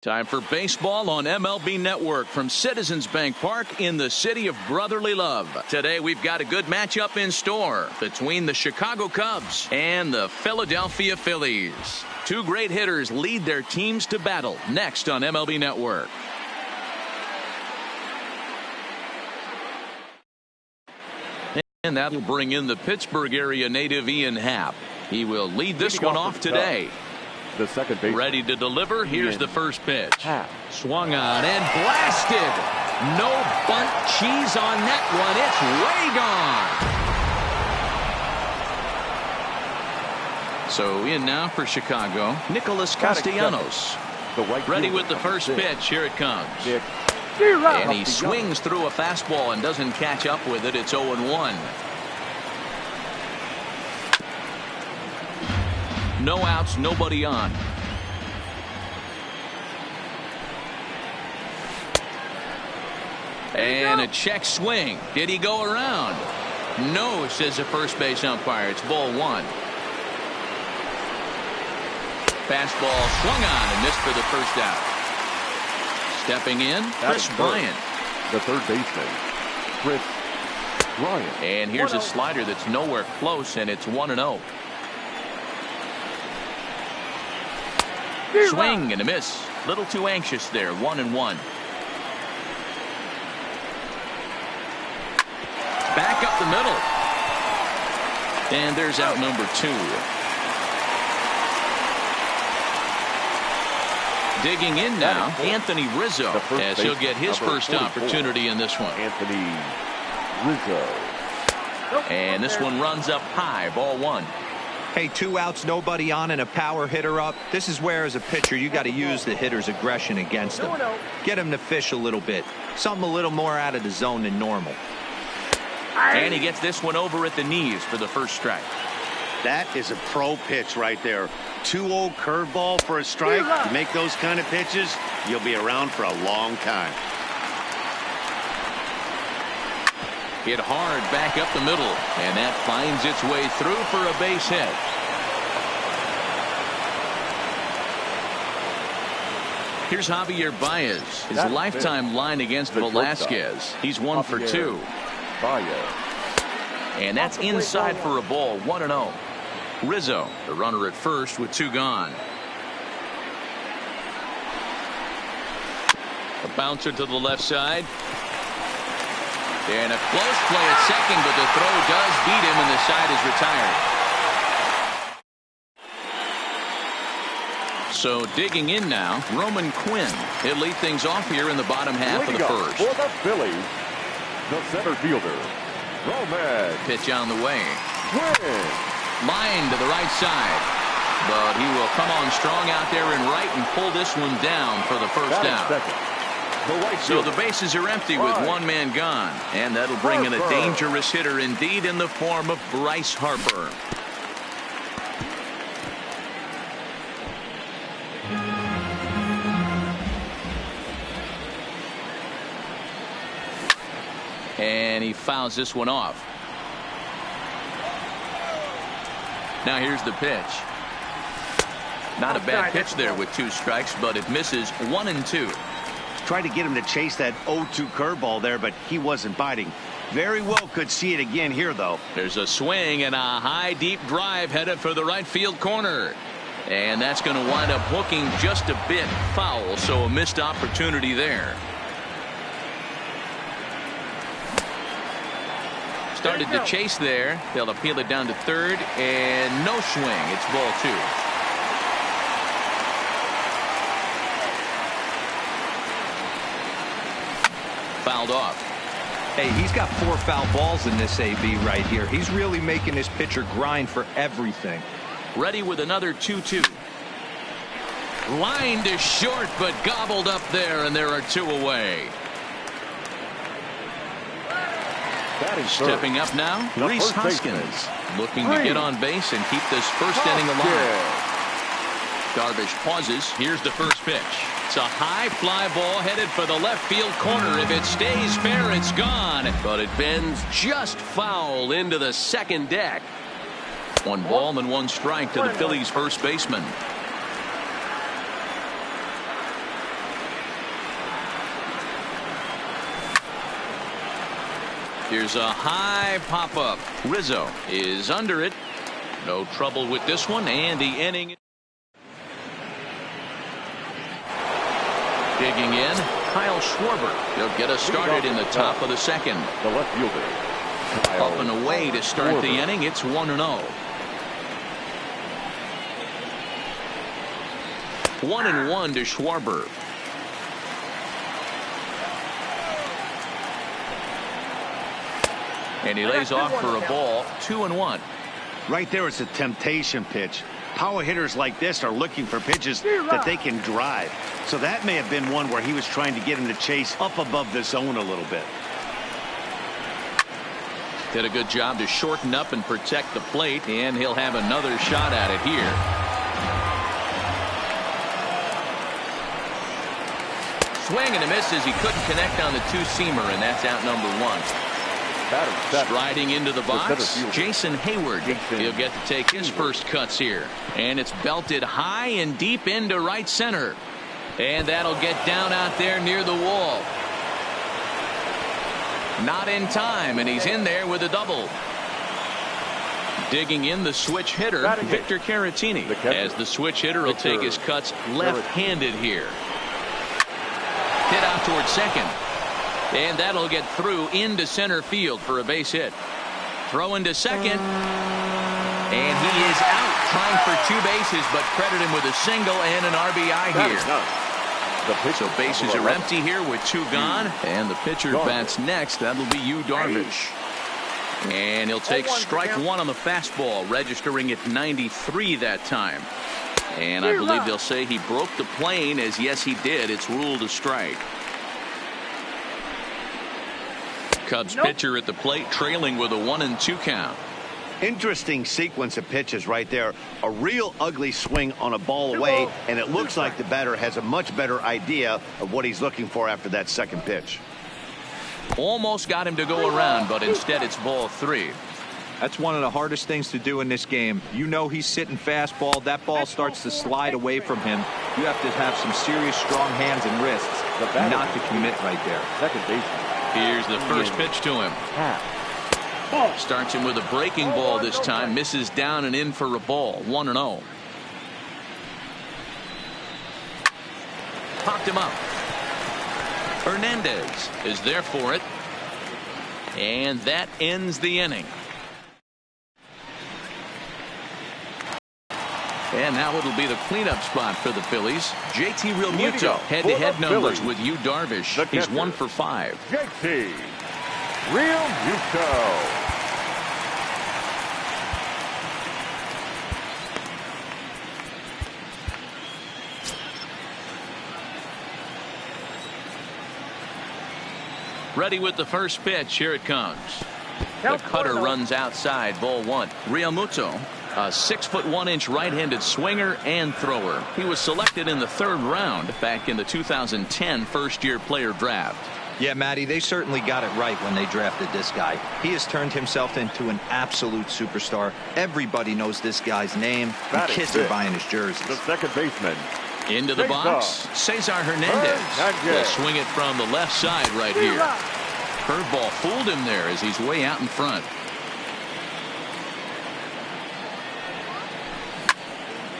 Time for baseball on MLB Network from Citizens Bank Park in the city of brotherly love. Today we've got a good matchup in store between the Chicago Cubs and the Philadelphia Phillies. Two great hitters lead their teams to battle next on MLB Network. And that'll bring in the Pittsburgh area native Ian Happ. He will lead this one off today. The second base. Ready to deliver. Here's the first pitch. Swung on and blasted. No bunt cheese on that one. It's way gone. So in now for Chicago, Nicholas Castellanos. Ready with the first pitch. Here it comes. And he swings through a fastball and doesn't catch up with it. It's 0-1. No outs, nobody on. And a check swing. Did he go around? No, says the first base umpire. It's ball one. Fastball swung on and missed for the first out. Stepping in, Chris Bryant. The third baseman, Chris Bryant. And here's a slider that's nowhere close, and it's 1-0. Swing and a miss. Little too anxious there. 1-1. Back up the middle. And there's out number 2. Digging in now, Anthony Rizzo, as he'll get his first opportunity in this one. Anthony Rizzo. And this one runs up high. Ball one. Hey, 2 outs, nobody on, and a power hitter up. This is where, as a pitcher, you got to use the hitter's aggression against them. Get him to fish a little bit. Something a little more out of the zone than normal. And he gets this one over at the knees for the first strike. That is a pro pitch right there. 2-0 curveball for a strike. You make those kind of pitches, you'll be around for a long time. Hit hard back up the middle, and that finds its way through for a base hit. Here's Javier Baez. His lifetime line against Velasquez. He's 1 for 2. Baez. And that's inside for a ball. 1-0. Rizzo, the runner at first with 2 gone. A bouncer to the left side. And a close play at second, but the throw does beat him, and the side is retired. So digging in now, Roman Quinn. He'll lead things off here in the bottom half of the first. For the Phillies, the center fielder, Roman. Pitch on the way. Quinn. Line to the right side. But he will come on strong out there and right and pull this one down for the first out. So the bases are empty with 1 man gone. And that'll bring in a dangerous hitter indeed in the form of Bryce Harper. And he fouls this one off. Now here's the pitch. Not a bad pitch there with 2 strikes, but it misses. 1-2. Tried to get him to chase that 0-2 curveball there, but he wasn't biting. Very well could see it again here, though. There's a swing and a high, deep drive headed for the right field corner. And that's going to wind up hooking just a bit foul, so a missed opportunity there. Started to chase there. They'll appeal it down to third, and no swing. It's ball 2. Fouled off. Hey, he's got 4 foul balls in this AB right here. He's really making this pitcher grind for everything. Ready with another 2-2. Line to short, but gobbled up there, and there are 2 away. Stepping up now, Rhys Hoskins, looking to get on base and keep this first inning alive. Darvish pauses. Here's the first pitch. It's a high fly ball headed for the left field corner. If it stays fair, it's gone. But it bends just foul into the second deck. 1 ball and 1 strike to the Phillies' first baseman. Here's a high pop-up. Rizzo is under it. No trouble with this one, and the inning. Digging in, Kyle Schwarber. He'll get us started in the top of the second. The left fielder. Up and away to start the inning. It's 1-0. 1-1 to Schwarber. And he lays off for a ball. 2-1. Right there, it's a temptation pitch. Power hitters like this are looking for pitches that they can drive. So that may have been one where he was trying to get him to chase up above the zone a little bit. Did a good job to shorten up and protect the plate, and he'll have another shot at it here. Swing and a miss as he couldn't connect on the two-seamer, and that's out number 1. Striding into the box, Jason Hayward. He'll get to take his first cuts here. And it's belted high and deep into right center. And that'll get down out there near the wall. Not in time, and he's in there with a double. Digging in the switch hitter, Victor Caratini. As the switch hitter will take his cuts left-handed here. Hit out towards second. And that'll get through into center field for a base hit. Throw into second. And he is out trying for 2 bases, but credit him with a single and an RBI here. So bases are empty here with 2 gone. And the pitcher bats next. That'll be Yu Darvish. And he'll take strike 1 on the fastball, registering at 93 that time. And I believe they'll say he broke the plane, as yes he did. It's ruled a strike. Cubs pitcher at the plate, trailing with a 1-2 count. Interesting sequence of pitches right there. A real ugly swing on a ball away, and it looks like the batter has a much better idea of what he's looking for after that second pitch. Almost got him to go around, but instead it's ball 3. That's one of the hardest things to do in this game. You know he's sitting fastball. That ball starts to slide away from him. You have to have some serious strong hands and wrists not to commit right there. Second baseman. Here's the first pitch to him. Starts him with a breaking ball this time. Misses down and in for a ball. 1-0. Popped him up. Hernandez is there for it. And that ends the inning. And now it'll be the cleanup spot for the Phillies. JT Realmuto, head-to-head numbers with Yu Darvish. He's 1 for 5. JT Realmuto. Ready with the first pitch. Here it comes. The cutter runs outside. Ball 1. Realmuto, a 6'1" right-handed swinger and thrower. He was selected in the 3rd round back in the 2010 first-year player draft. Yeah, Matty, they certainly got it right when they drafted this guy. He has turned himself into an absolute superstar. Everybody knows this guy's name. The kids are buying his jerseys. The second baseman. Into the box, Cesar Hernandez. Will swing it from the left side right here. Curveball fooled him there as he's way out in front.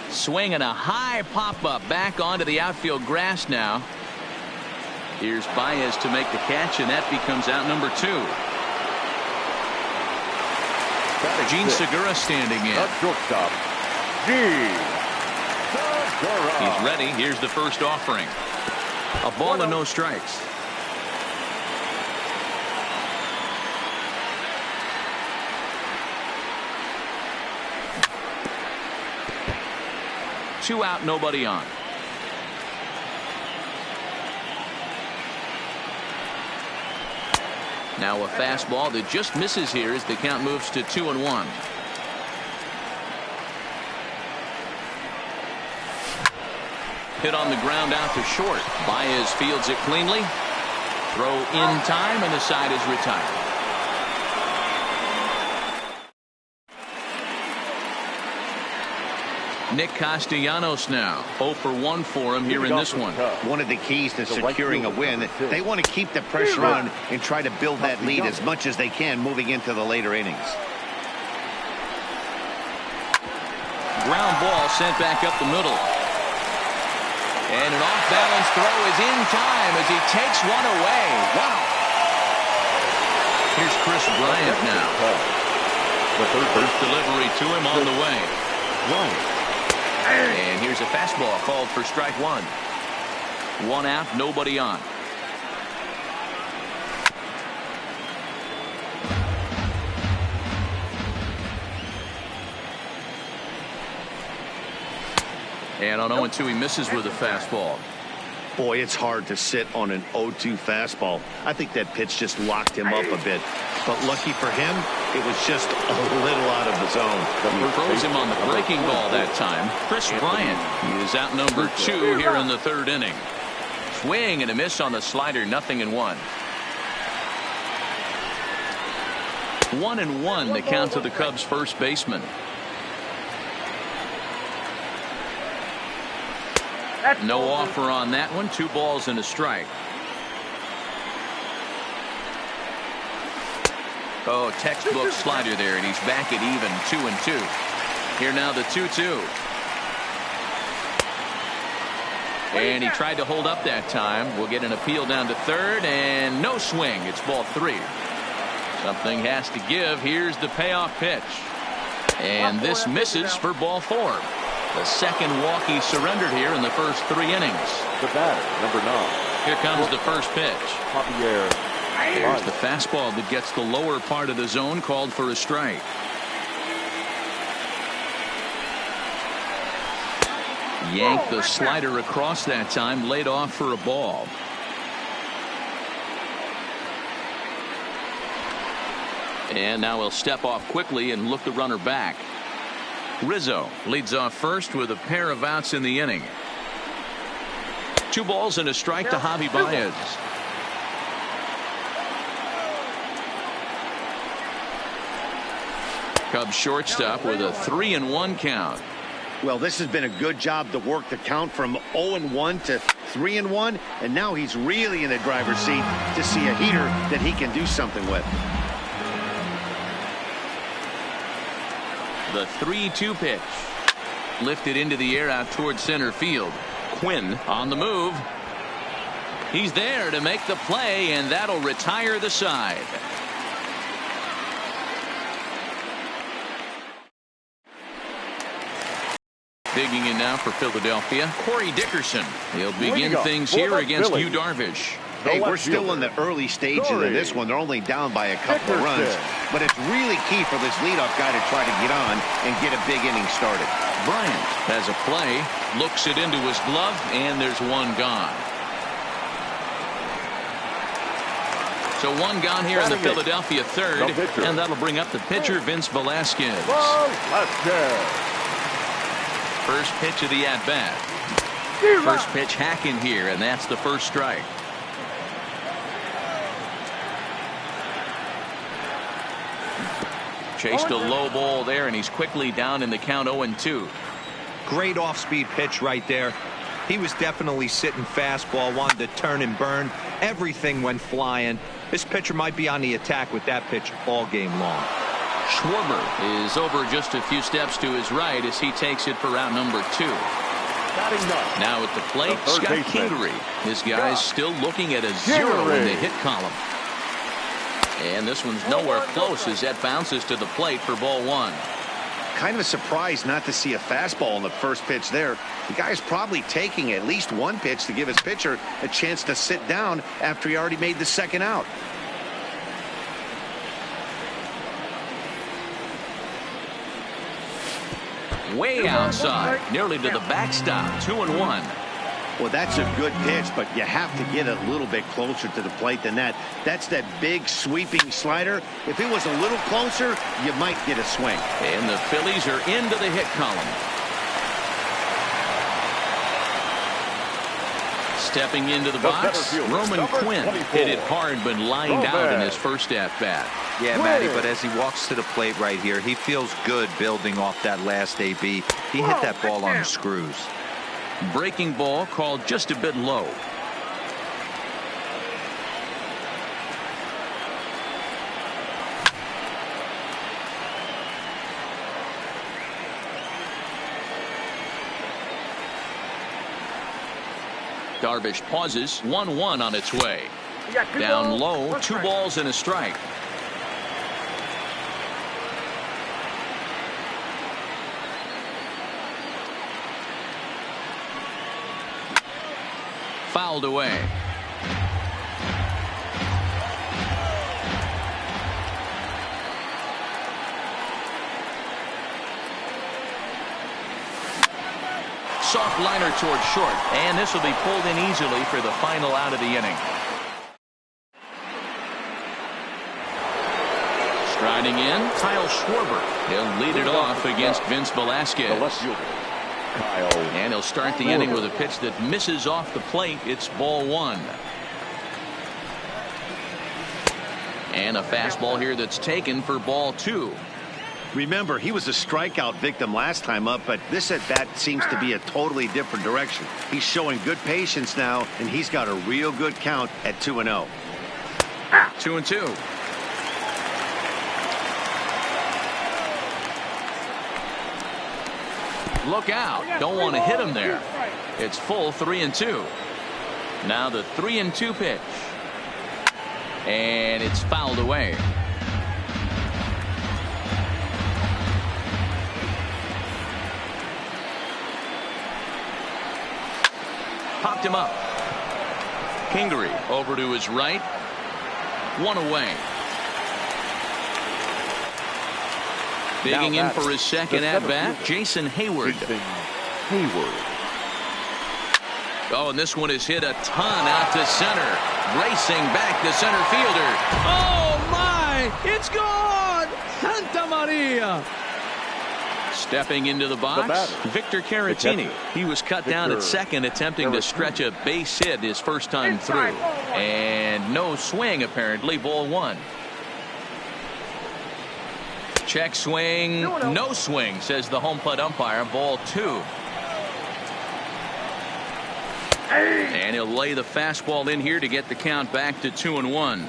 Swinging a high pop-up back onto the outfield grass now. Here's Baez to make the catch, and that becomes out number 2. Gene Segura standing in. Shortstop, Gene. He's ready. Here's the first offering. A ball and no strikes. Two out, nobody on. Now a fastball that just misses here as the count moves to 2-1. Hit on the ground out to short. Baez fields it cleanly. Throw in time, and the side is retired. Nick Castellanos now 0 for 1 for him here in this one. One of the keys to securing a win, they want to keep the pressure on and try to build that lead as much as they can moving into the later innings. Ground ball sent back up the middle. And an off-balance throw is in time as he takes one away. Wow. Here's Chris Bryant now. The first delivery to him on the way. And here's a fastball called for strike one. 1 out, nobody on. And on 0-2, he misses with a fastball. Boy, it's hard to sit on an 0-2 fastball. I think that pitch just locked him up a bit. But lucky for him, it was just a little out of the zone. He throws him on the breaking ball that time. Chris Bryant is out number 2 here in the 3rd inning. Swing and a miss on the slider, 0-1. 1-1 the count to the Cubs first baseman. No offer on that one. 2 balls and a strike. Oh, textbook slider there, and he's back at even 2-2. Here now the 2-2. And he tried to hold up that time. We'll get an appeal down to 3rd, and no swing. It's ball 3. Something has to give. Here's the payoff pitch. And this misses for ball 4. The second walk he surrendered here in the first 3 innings. The batter, number 9. Here comes the first pitch. Javier. There's the fastball that gets the lower part of the zone, called for a strike. Yanked the slider across that time, laid off for a ball. And now he'll step off quickly and look the runner back. Rizzo leads off first with a pair of outs in the inning. 2 balls and a strike to Javi Baez. Cubs shortstop with a 3-1 count. Well, this has been a good job to work the count from 0-1 to 3-1, and now he's really in the driver's seat to see a heater that he can do something with. The 3-2 pitch. Lifted into the air out towards center field. Quinn on the move. He's there to make the play, and that'll retire the side. Digging in now for Philadelphia, Corey Dickerson. He'll begin things here against Yu Darvish. Hey, we're still in the early stages of this one. They're only down by a couple of runs. But it's really key for this leadoff guy to try to get on and get a big inning started. Bryant has a play, looks it into his glove, and there's one gone. So one gone here in the Philadelphia 3rd, and that'll bring up the pitcher, Vince Velasquez. First pitch of the at-bat. First pitch hacking here, and that's the first strike. Chased a low ball there, and he's quickly down in the count 0-2. Great off-speed pitch right there. He was definitely sitting fastball, wanted to turn and burn. Everything went flying. This pitcher might be on the attack with that pitch all game long. Schwarber is over just a few steps to his right as he takes it for route number 2. Now at the plate, Scott Kingery. This guy's still looking at a 0 in the hit column. And this one's nowhere close as that bounces to the plate for ball 1. Kind of a surprise not to see a fastball in the first pitch there. The guy's probably taking at least one pitch to give his pitcher a chance to sit down after he already made the second out. Way outside, nearly to the backstop, 2-1. Well, that's a good pitch, but you have to get a little bit closer to the plate than that. That's that big sweeping slider. If it was a little closer, you might get a swing. And the Phillies are into the hit column. Stepping into the box, Roman Quinn hit it hard but lined out in his first at-bat. Yeah, Matty, but as he walks to the plate right here, he feels good building off that last AB. He hit that ball on the screws. Breaking ball called just a bit low. Darvish pauses, 1-1 on its way. Down low, 2 balls and a strike. Fouled away. Soft liner toward short, and this will be pulled in easily for the final out of the inning. Striding in, Kyle Schwarber. He'll lead it off against Vince Velasquez. And he'll start the inning with a pitch that misses off the plate. It's ball 1. And a fastball here that's taken for ball 2. Remember, he was a strikeout victim last time up, but this at-bat seems to be a totally different direction. He's showing good patience now, and he's got a real good count at 2-0. 2-2. Look out. Don't want to hit him there. It's full 3-2. Now the 3-2 pitch. And it's fouled away. Popped him up. Kingery over to his right. 1 away. Digging in for his second at-bat, Jason Hayward. Oh, and this one is hit a ton out to center. Racing back the center fielder. Oh, my! It's gone! Santa Maria! Stepping into the box, Victor Caratini. He was cut down at second, attempting to stretch a base hit his first time through. And no swing, apparently, ball 1. Check swing, no swing, says the home plate umpire, ball 2. And he'll lay the fastball in here to get the count back to 2-1.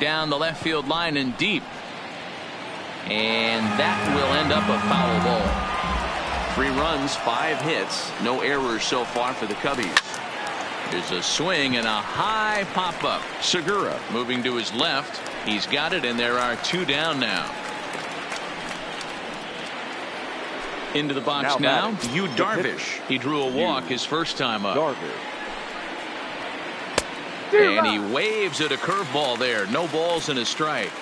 Down the left field line and deep. And that will end up a foul ball. 3 runs, 5 hits, no errors so far for the Cubbies. There's a swing and a high pop-up. Segura moving to his left. He's got it, and there are 2 down now. Into the box now, Yu Darvish. He drew a walk his first time up. And he waves at a curveball there. No balls and a strike.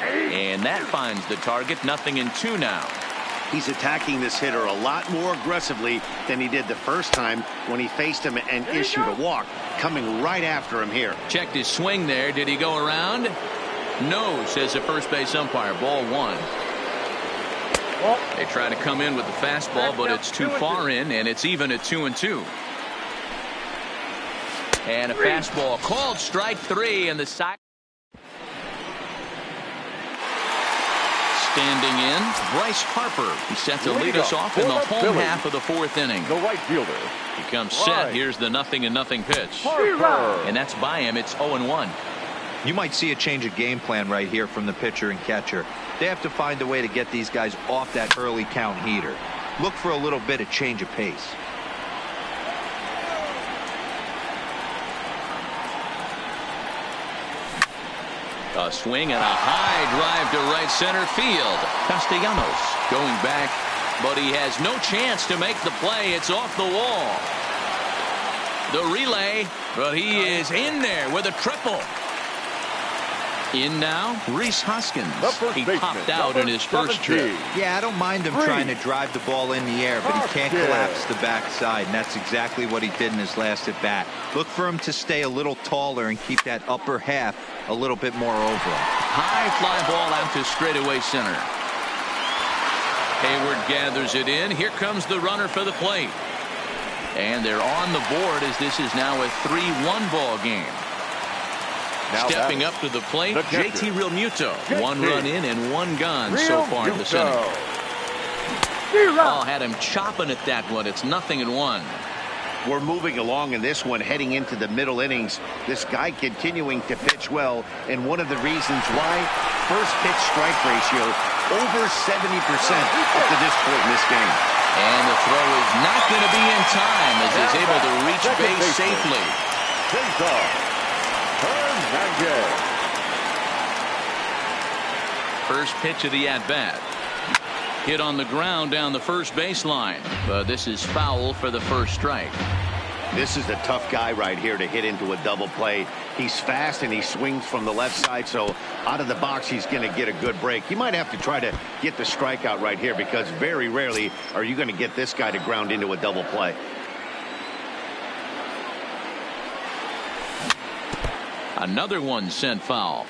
And that finds the target. 0-2 now. He's attacking this hitter a lot more aggressively than he did the first time when he faced him and issued a walk. Coming right after him here. Checked his swing there. Did he go around? No, says the first base umpire. Ball 1. They try to come in with the fastball, but it's too far in, and it's even at 2-2. And a fastball called strike 3, and the side. Standing in, Bryce Harper. He's set to lead us off in the home half of the 4th inning. The right fielder. He comes set. Here's the 0-0 pitch. And that's by him. It's 0-1. You might see a change of game plan right here from the pitcher and catcher. They have to find a way to get these guys off that early count heater. Look for a little bit of change of pace. A swing and a high drive to right center field. Castellanos going back, but he has no chance to make the play. It's off the wall. The relay, but he is in there with a triple. In now, Rhys Hoskins. He popped out in his first trip. Yeah, I don't mind him trying to drive the ball in the air, but he can't collapse the backside, and that's exactly what he did in his last at-bat. Look for him to stay a little taller and keep that upper half a little bit more over him. High fly ball out to straightaway center. Hayward gathers it in. Here comes the runner for the plate. And they're on the board as this is now a 3-1 ball game. Now stepping up to the plate, JT Realmuto. One run in and one gone so far in this inning. Oh, had him chopping at that one. It's 0-1. We're moving along in this one, heading into the middle innings. This guy continuing to pitch well, and one of the reasons why, first pitch strike ratio over 70% up to this point in this game. And the throw is not going to be in time as he's able to reach base safely. First pitch of the at-bat. Hit on the ground down the first baseline. But this is foul for the first strike. This is a tough guy right here to hit into a double play. He's fast and he swings from the left side, so out of the box he's going to get a good break. You might have to try to get the strikeout right here because very rarely are you going to get this guy to ground into a double play. Another one sent foul.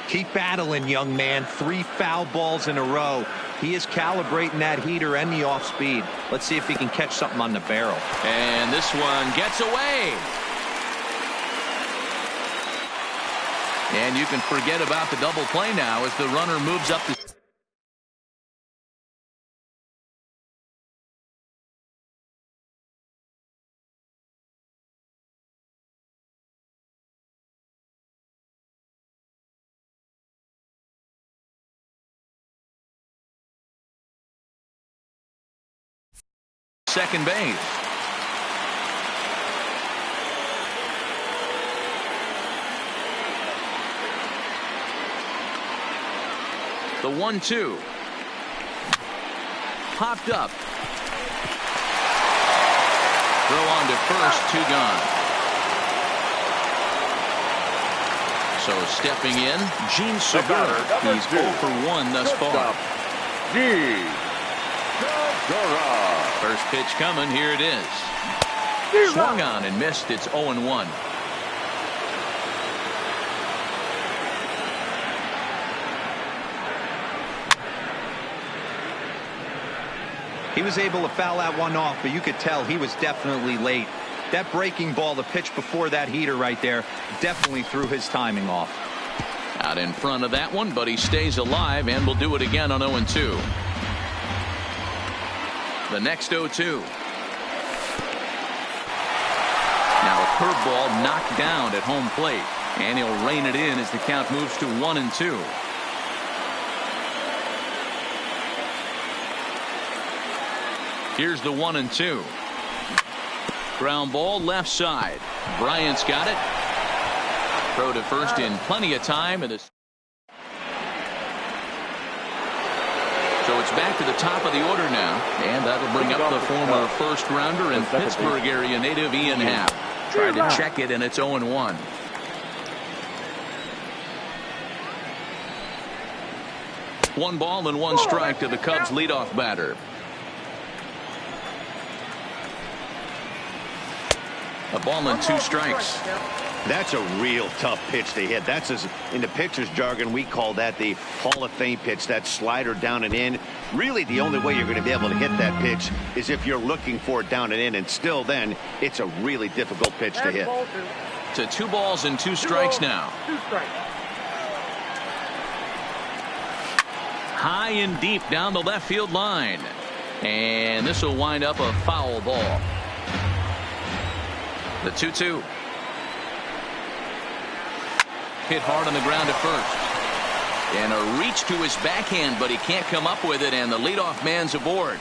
Keep battling, young man. 3 foul balls in a row. He is calibrating that heater and the off speed. Let's see if he can catch something on the barrel. And this one gets away. And you can forget about the double play now as the runner moves up the second base. The 1-2. Popped up. Throw on to first, 2 gone. So stepping in, Gene Segura. He's 0 for 1 thus far. First pitch coming. Here it is. Swung on and missed. It's 0-1. He was able to foul that one off, but you could tell he was definitely late. That breaking ball, the pitch before that heater right there, definitely threw his timing off. Out in front of that one, but he stays alive and will do it again on 0-2. The next 0-2. Now a curveball knocked down at home plate, and he'll rein it in as the count moves to 1-2. Here's the 1-2. Ground ball left side. Bryant's got it. Throw to first in plenty of time. And so it's back to the top of the order now. And that'll bring up the former first rounder and Pittsburgh area native Ian Happ. Tried to check it, and it's 0-1. One ball and one strike to the Cubs leadoff batter. A ball and 2 strikes. That's a real tough pitch to hit. That's, as in the pitcher's jargon, we call that the Hall of Fame pitch, that slider down and in. Really, the only way you're going to be able to hit that pitch is if you're looking for it down and in, and still then, it's a really difficult pitch to hit. To 2 balls and 2 strikes now. High and deep down the left field line. And this will wind up a foul ball. The 2-2. Hit hard on the ground at first. And a reach to his backhand, but he can't come up with it, and the leadoff man's aboard.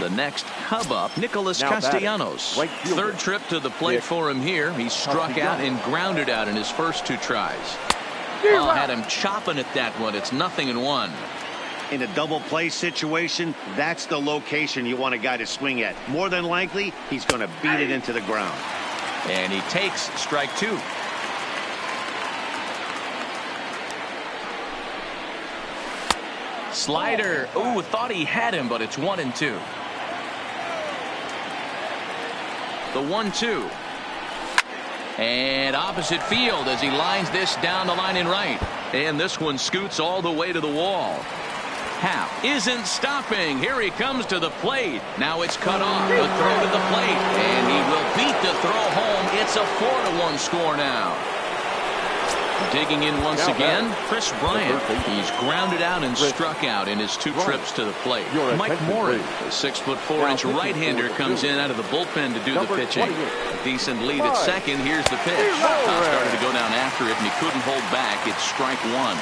The next Cub up, Nicholas Castellanos. Third trip to the plate for him here. He struck out and grounded out in his first 2 tries. Oh, had him chopping at that one. It's 0-1. In a double play situation, that's the location you want a guy to swing at. More than likely, he's going to beat it into the ground. And he takes strike 2. Slider. Ooh, thought he had him, but it's 1-2. The 1-2. And opposite field as he lines this down the line in right. And this one scoots all the way to the wall. half. Isn't stopping. Here he comes to the plate. Now it's cut off. The throw to the plate. And he will beat the throw home. It's a 4-1 score now. Digging in once again, Chris Bryant. He's grounded out and struck out in his 2 trips to the plate. Mike Moran, the 6'4" right-hander, comes in out of the bullpen to do the pitching. A decent lead at second. Here's the pitch. Tom started to go down after it, and he couldn't hold back. It's strike 1.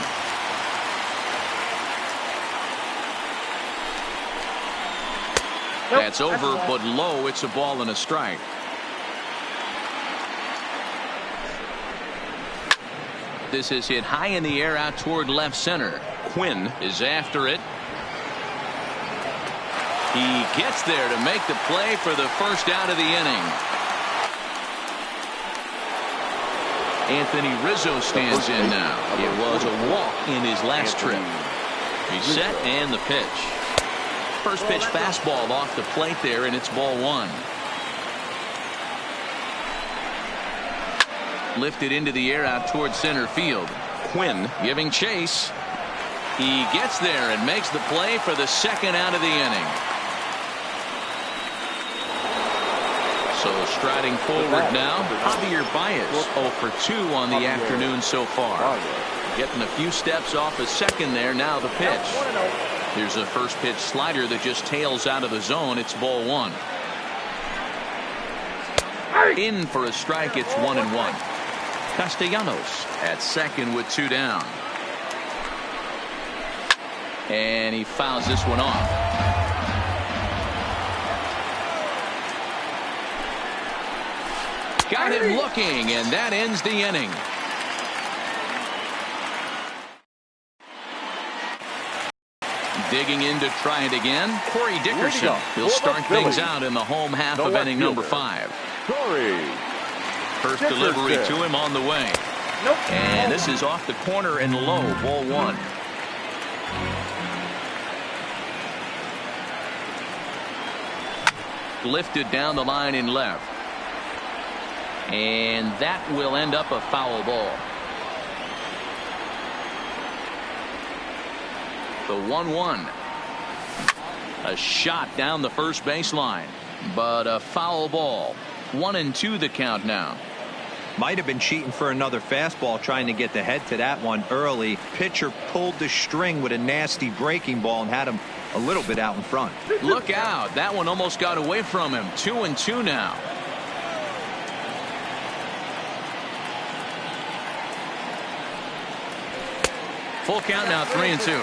That's over, but low. It's a ball and a strike. This is hit high in the air out toward left center. Quinn is after it. He gets there to make the play for the first out of the inning. Anthony Rizzo stands in now. It was a walk in his last trip. He's set and the pitch. First pitch fastball off the plate there, and it's ball 1. Lifted into the air out toward center field. Quinn giving chase. He gets there and makes the play for the second out of the inning. So striding forward now, Javier Baez 0 for 2 on the afternoon so far. Getting a few steps off a second there. Now the pitch. Here's a first pitch slider that just tails out of the zone. It's ball 1. In for a strike. It's 1-1. Castellanos at second with 2 down. And he fouls this one off. Got him looking, and that ends the inning. Digging in to try it again, Corey Dickerson. He'll start things out in the home half of inning number 5. First delivery to him on the way. And this is off the corner and low, ball 1. Lifted down the line in left. And that will end up a foul ball. The 1-1. A shot down the first baseline, but a foul ball. 1-2 the count now. Might have been cheating for another fastball, trying to get the head to that one early. Pitcher pulled the string with a nasty breaking ball and had him a little bit out in front. Look out. That one almost got away from him. 2-2 now. Full count now, 3-2.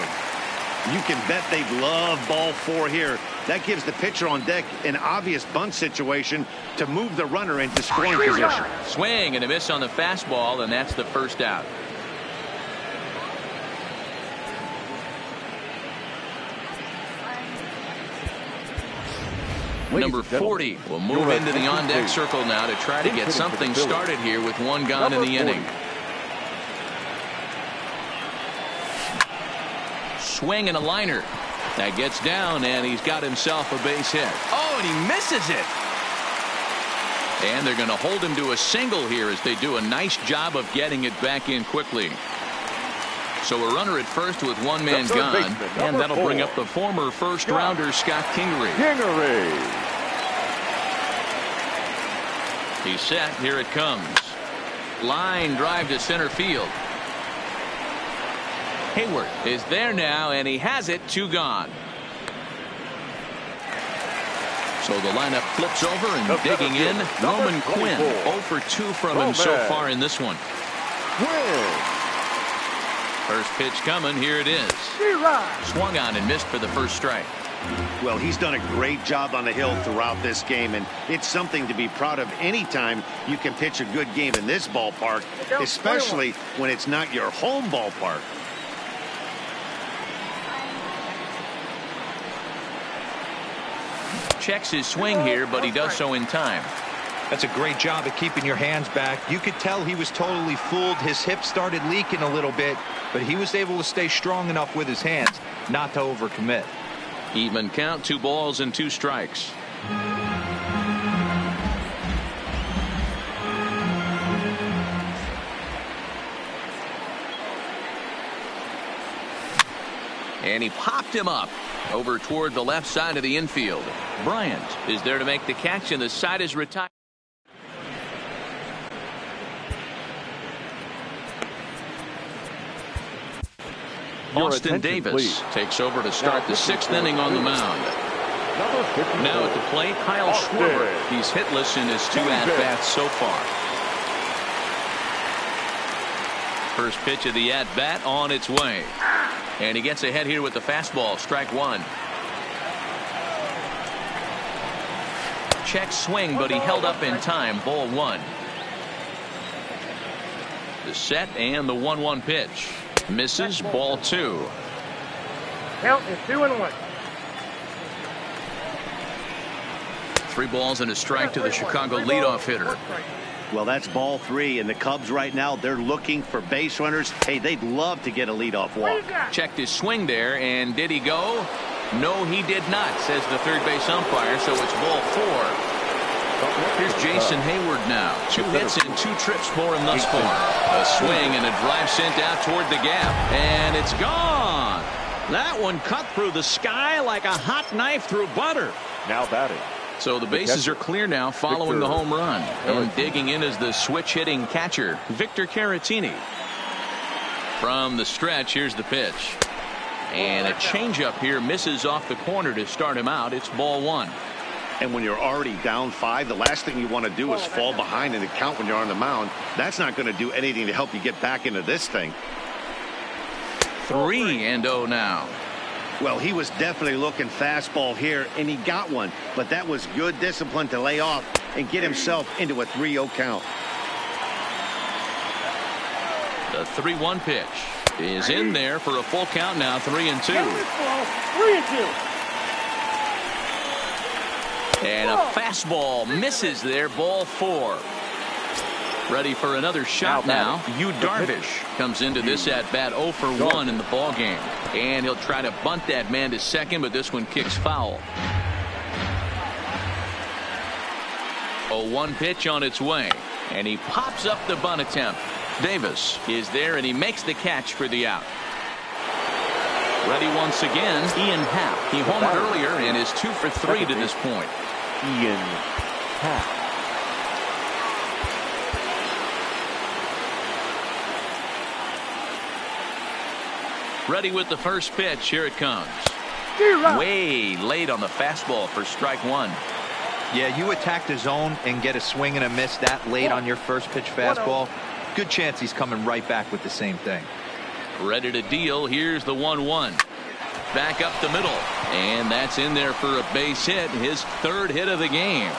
You can bet they love ball 4 here. That gives the pitcher on deck an obvious bunt situation to move the runner into scoring position. Swing and a miss on the fastball, and that's the first out. Number 40 will move into the on-deck circle now to try to get something started here with 1 gone in the inning. Swing and a liner. That gets down, and he's got himself a base hit. Oh, and he misses it. And they're going to hold him to a single here as they do a nice job of getting it back in quickly. So a runner at first with 1 man gone, and that'll bring up the former first-rounder Scott Kingery. He's set. Here it comes. Line drive to center field. Hayward is there now, and he has it. 2 gone. So the lineup flips over, and digging in, Roman Quinn. 0 for 2 from him so far in this one. First pitch coming. Here it is. Swung on and missed for the first strike. Well, he's done a great job on the hill throughout this game, and it's something to be proud of anytime you can pitch a good game in this ballpark, especially when it's not your home ballpark. Checks his swing here, but he does so in time. That's a great job of keeping your hands back. You could tell he was totally fooled. His hip started leaking a little bit, but he was able to stay strong enough with his hands not to overcommit. Even count, 2 balls and 2 strikes. And he popped him up over toward the left side of the infield. Bryant is there to make the catch, and the side is retired. Austin Davis takes over to start the 6th inning on the mound. Now at the plate, Kyle Schwarber. He's hitless in his 2 at-bats so far. First pitch of the at-bat on its way. And he gets ahead here with the fastball. Strike 1. Check swing, but he held up in time. Ball 1. The set and the 1-1 pitch. Misses. Ball 2. Count is 2-1. 3 balls and a strike to the Chicago leadoff hitter. Well, that's ball 3, and the Cubs right now, they're looking for base runners. Hey, they'd love to get a leadoff walk. Checked his swing there, and did he go? No, he did not, says the third base umpire, so it's ball 4. Here's Jason Hayward now. 2 hits and 2 trips for him thus far. A swing and a drive sent out toward the gap, and it's gone. That one cut through the sky like a hot knife through butter. Now batting. So the bases are clear now following the home run. And digging in is the switch-hitting catcher, Victor Caratini. From the stretch, here's the pitch. And a changeup here misses off the corner to start him out. It's ball 1. And when you're already down 5, the last thing you want to do is fall behind in the count when you're on the mound. That's not going to do anything to help you get back into this thing. 3-0 now. Well, he was definitely looking fastball here, and he got one. But that was good discipline to lay off and get himself into a 3-0 count. The 3-1 pitch is in there for a full count now. 3-2. 3-2. And a fastball misses there. Ball 4. Ready for another shot now. Yu Darvish comes into this at bat 0 for 1 in the ball game, and he'll try to bunt that man to second, but this one kicks foul. A 1 pitch on its way, and he pops up the bunt attempt. Davis is there, and he makes the catch for the out. Ready once again, Ian Happ. He homered earlier and is 2 for 3 to this point. Ian Happ. Ready with the first pitch. Here it comes. Way late on the fastball for strike 1. Yeah, you attack the zone and get a swing and a miss that late on your first pitch fastball. Good chance he's coming right back with the same thing. Ready to deal. Here's the 1-1. Back up the middle. And that's in there for a base hit. His 3rd hit of the game.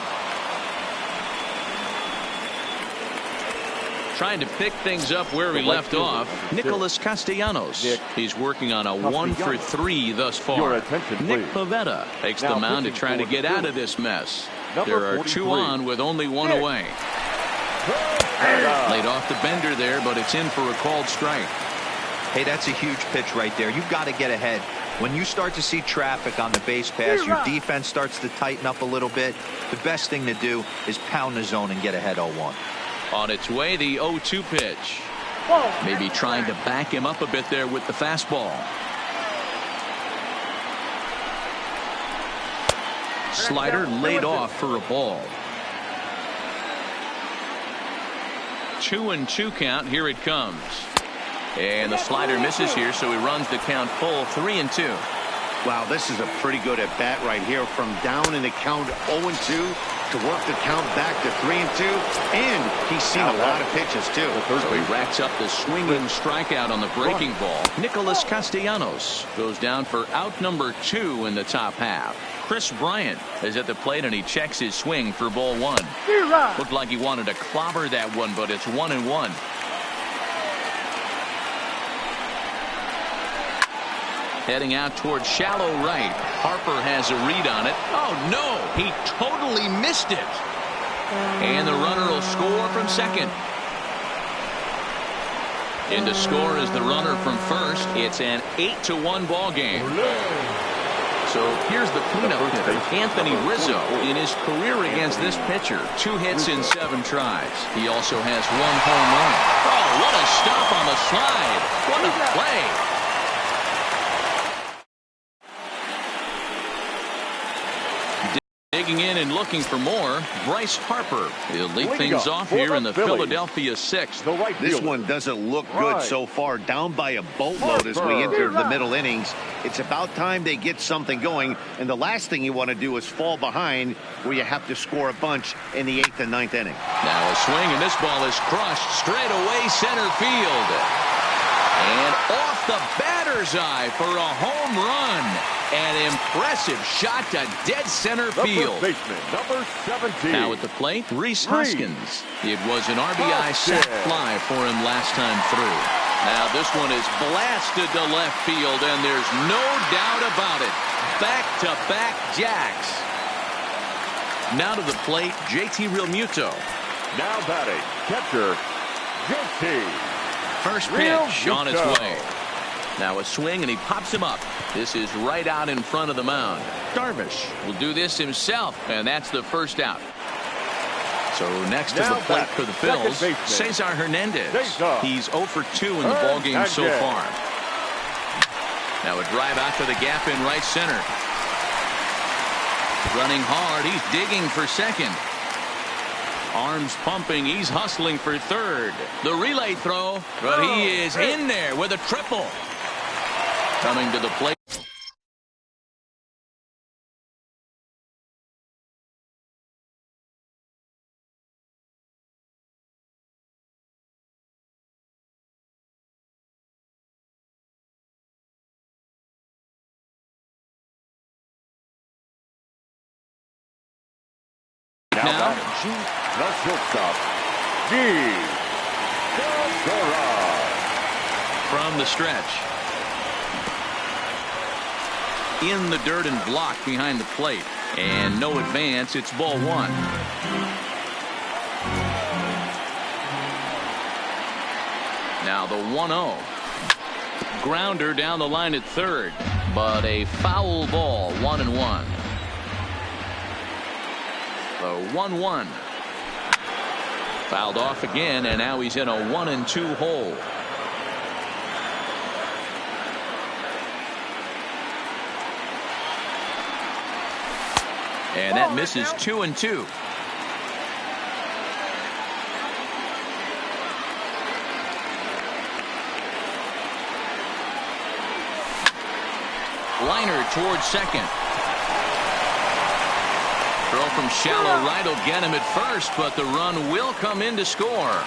Trying to pick things up where he left off. Nicholas Castellanos. He's working on a 1 for 3 thus far. Nick Pivetta takes the mound to try to get out of this mess. There are 2 on with only 1 away. Laid off the bender there, but it's in for a called strike. Hey, that's a huge pitch right there. You've got to get ahead. When you start to see traffic on the base pass, your defense starts to tighten up a little bit. The best thing to do is pound the zone and get ahead 0-1. On its way, the 0-2 pitch. Maybe trying to back him up a bit there with the fastball. Slider laid off for a ball. 2-2 count. Here it comes. And the slider misses here, so he runs the count full. 3-2. Wow, this is a pretty good at bat right here. From down in the count 0-2 to work the count back to 3-2, and he's seen a lot of pitches too. So he racks up the swinging strikeout on the breaking ball. Nicholas Castellanos goes down for out number 2 in the top half. Chris Bryant is at the plate, and he checks his swing for ball 1. Looked like he wanted to clobber that one, but it's 1-1. Heading out towards shallow right. Harper has a read on it. Oh, no. He totally missed it. And the runner will score from second. In to score is the runner from first. It's an 8-1 ball game. So here's the cleanup hitter, Anthony Rizzo, in his career against this pitcher. 2 hits in 7 tries. He also has 1 home run. Oh, what a stop on the slide. What a play. Digging in and looking for more, Bryce Harper. He'll lead things off here in the Philadelphia 6th. This one doesn't look good so far. Down by a boatload as we enter the middle innings. It's about time they get something going. And the last thing you want to do is fall behind where you have to score a bunch in the 8th and 9th inning. Now a swing, and this ball is crushed straight away center field. And off the batter's eye for a home run. An impressive shot to dead center field. The first baseman, number 17. Now at the plate, Rhys Hoskins. It was an RBI sac fly for him last time through. Now this one is blasted to left field, and there's no doubt about it. Back-to-back jacks. Now to the plate, JT Realmuto. Now batting, catcher, JT. First pitch on its way. Now a swing, and he pops him up. This is right out in front of the mound. Darvish will do this himself, and that's the first out. So next to the plate for the Phils, Cesar Hernandez. He's 0 for 2 in the ballgame so far. Now a drive out to the gap in right center. Running hard, he's digging for second. Arms pumping, he's hustling for third. The relay throw, but he is in there with a triple. Coming to the plate. Now, the shortstop, from the stretch. In the dirt and blocked behind the plate. And no advance. It's ball one. Now the 1-0. Grounder down the line at third. But a foul ball, 1-1. The 1-1. Fouled off again, and now he's in a 1-2 hole. And that misses 2-2. Liner towards second. Throw from shallow right will get him at first, but the run will come in to score.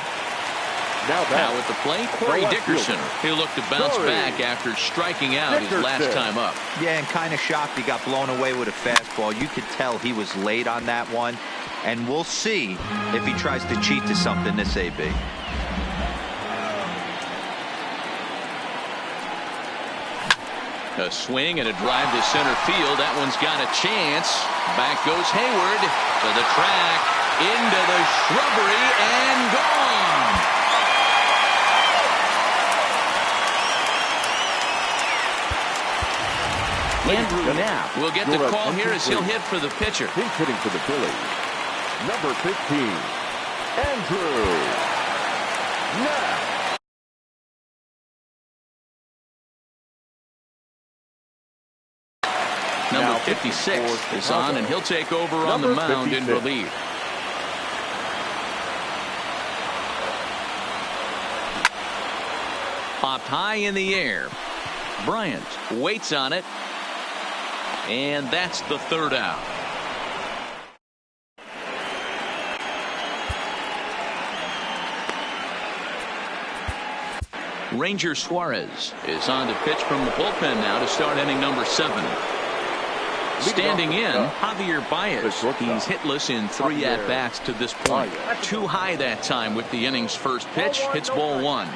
Now at the plate, Corey Dickerson. He'll look to bounce back after striking out his last time up. Yeah, and kind of shocked he got blown away with a fastball. You could tell he was late on that one, and we'll see if he tries to cheat to something this AB. A swing and a drive to center field. That one's got a chance. Back goes Hayward to the track, into the shrubbery, and gone. Andrew Knapp will get the call here as he'll hit for the pitcher. He's hitting for the Phillies. Number 15, Andrew Knapp. Number 56 is on, and he'll take over on the mound in relief. Popped high in the air. Bryant waits on it. And that's the third out. Ranger Suarez is on to pitch from the bullpen now to start inning number 7. Standing in, Javier Baez. He's hitless in 3 at-bats to this point. Too high that time with the inning's first pitch. Hits ball 1.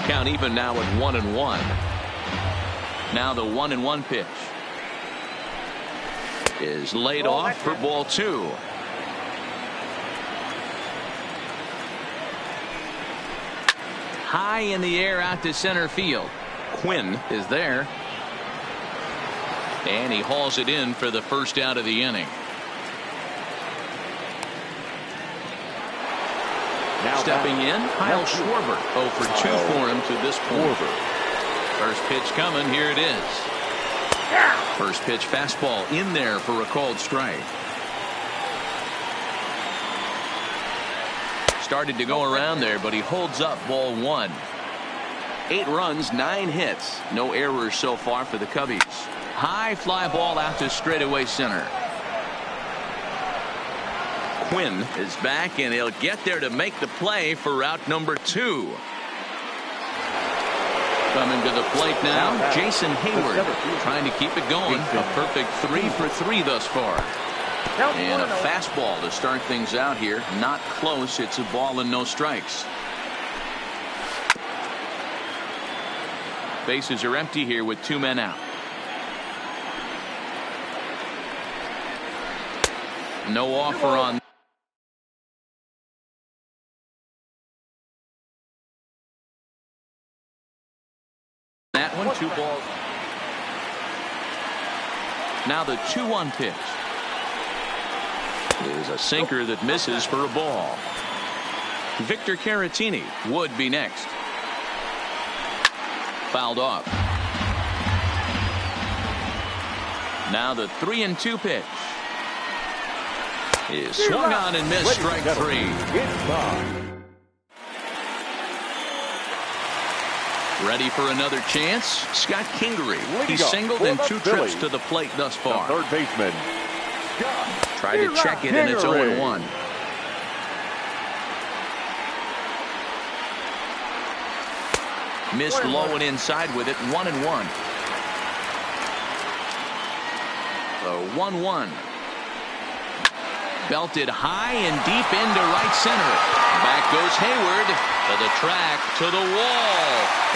Count even now at 1-1. Now the 1-1 pitch is laid off for ball 2. High in the air out to center field. Quinn is there. And he hauls it in for the first out of the inning. Now stepping in, Kyle Schwarber. 0 for 2 for him to this point. First pitch coming. Here it is. First pitch fastball in there for a called strike. Started to go around there, but he holds up. Ball 1. 8 runs, 9 hits. No errors so far for the Cubbies. High fly ball out to straightaway center. Quinn is back, and he'll get there to make the play for route number 2. Coming to the plate now, Jason Hayward, trying to keep it going. A perfect 3 for 3 thus far. And a fastball to start things out here. Not close. It's a ball and no strikes. Bases are empty here with 2 men out. No offer on that one. 2 balls. Now the 2-1 pitch is a sinker that misses for a ball. Victor Caratini would be next. Fouled off. Now the 3-2 pitch is swung on and missed. Strike 3. Ready for another chance. Scott Kingery. He singled in 2 trips to the plate thus far. Third baseman. Tried to check it, and it's 0-1. Missed low and inside with it. 1-1. The 1-1. Belted high and deep into right center. Back goes Hayward to the track, to the wall,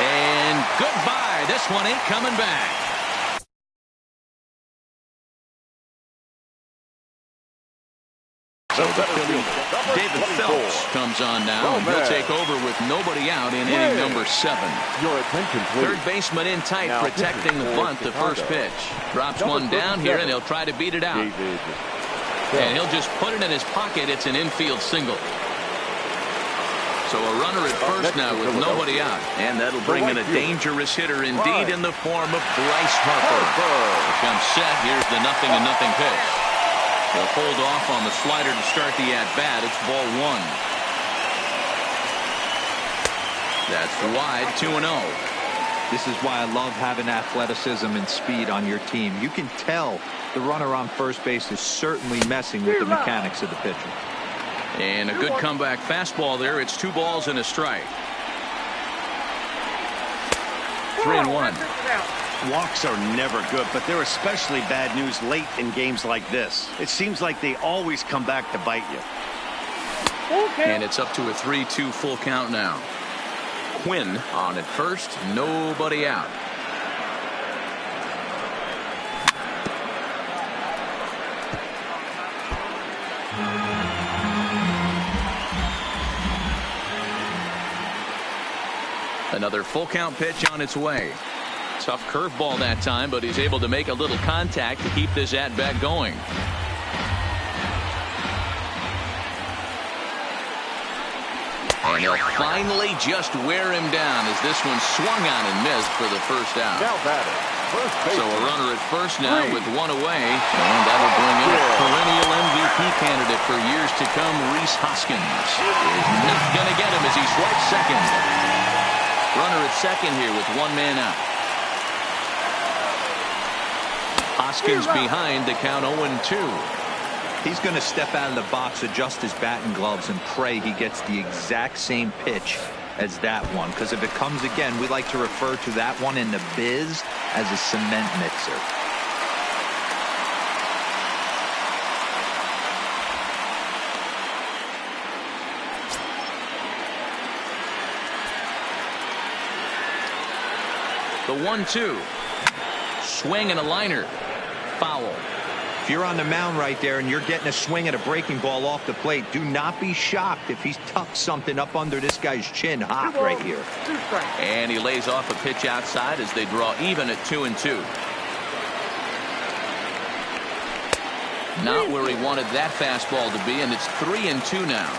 and goodbye. This one ain't coming back. So the Philly, David Phelps comes on now, and he'll take over with nobody out in inning number 7. Your attention, please. Third baseman in tight, now, protecting the bunt. The first pitch drops one down here, and he'll try to beat it out. And he'll just put it in his pocket. It's an infield single. So a runner at first now with nobody out. And that'll bring in a dangerous hitter indeed in the form of Bryce Harper. Here comes set. Here's the 0-0 pitch. They'll hold off on the slider to start the at-bat. It's ball 1. That's wide. 2-0. This is why I love having athleticism and speed on your team. You can tell the runner on first base is certainly messing with the mechanics of the pitcher. And a good comeback fastball there. It's 2 balls and a strike. 3-1. Walks are never good, but they're especially bad news late in games like this. It seems like they always come back to bite you. And it's up to a 3-2 full count now. Quinn on at first, nobody out. Another full count pitch on its way. Tough curveball that time, but he's able to make a little contact to keep this at-bat going. And he'll finally just wear him down as this one swung on and missed for the first out. Now batting, first base. So a runner at first now with 1 away, and that'll bring in a perennial MVP candidate for years to come, Rhys Hoskins. Is not going to get him as he swipes second. Runner at second here with 1 man out. Hoskins behind, the count 0-2. He's going to step out of the box, adjust his batting gloves, and pray he gets the exact same pitch as that one. Because if it comes again, we like to refer to that one in the biz as a cement mixer. The 1-2. Swing and a liner. Foul. If you're on the mound right there and you're getting a swing at a breaking ball off the plate, do not be shocked if he's tucked something up under this guy's chin hot right here. And he lays off a pitch outside as they draw even at 2-2. Not where he wanted that fastball to be, and it's 3-2 now.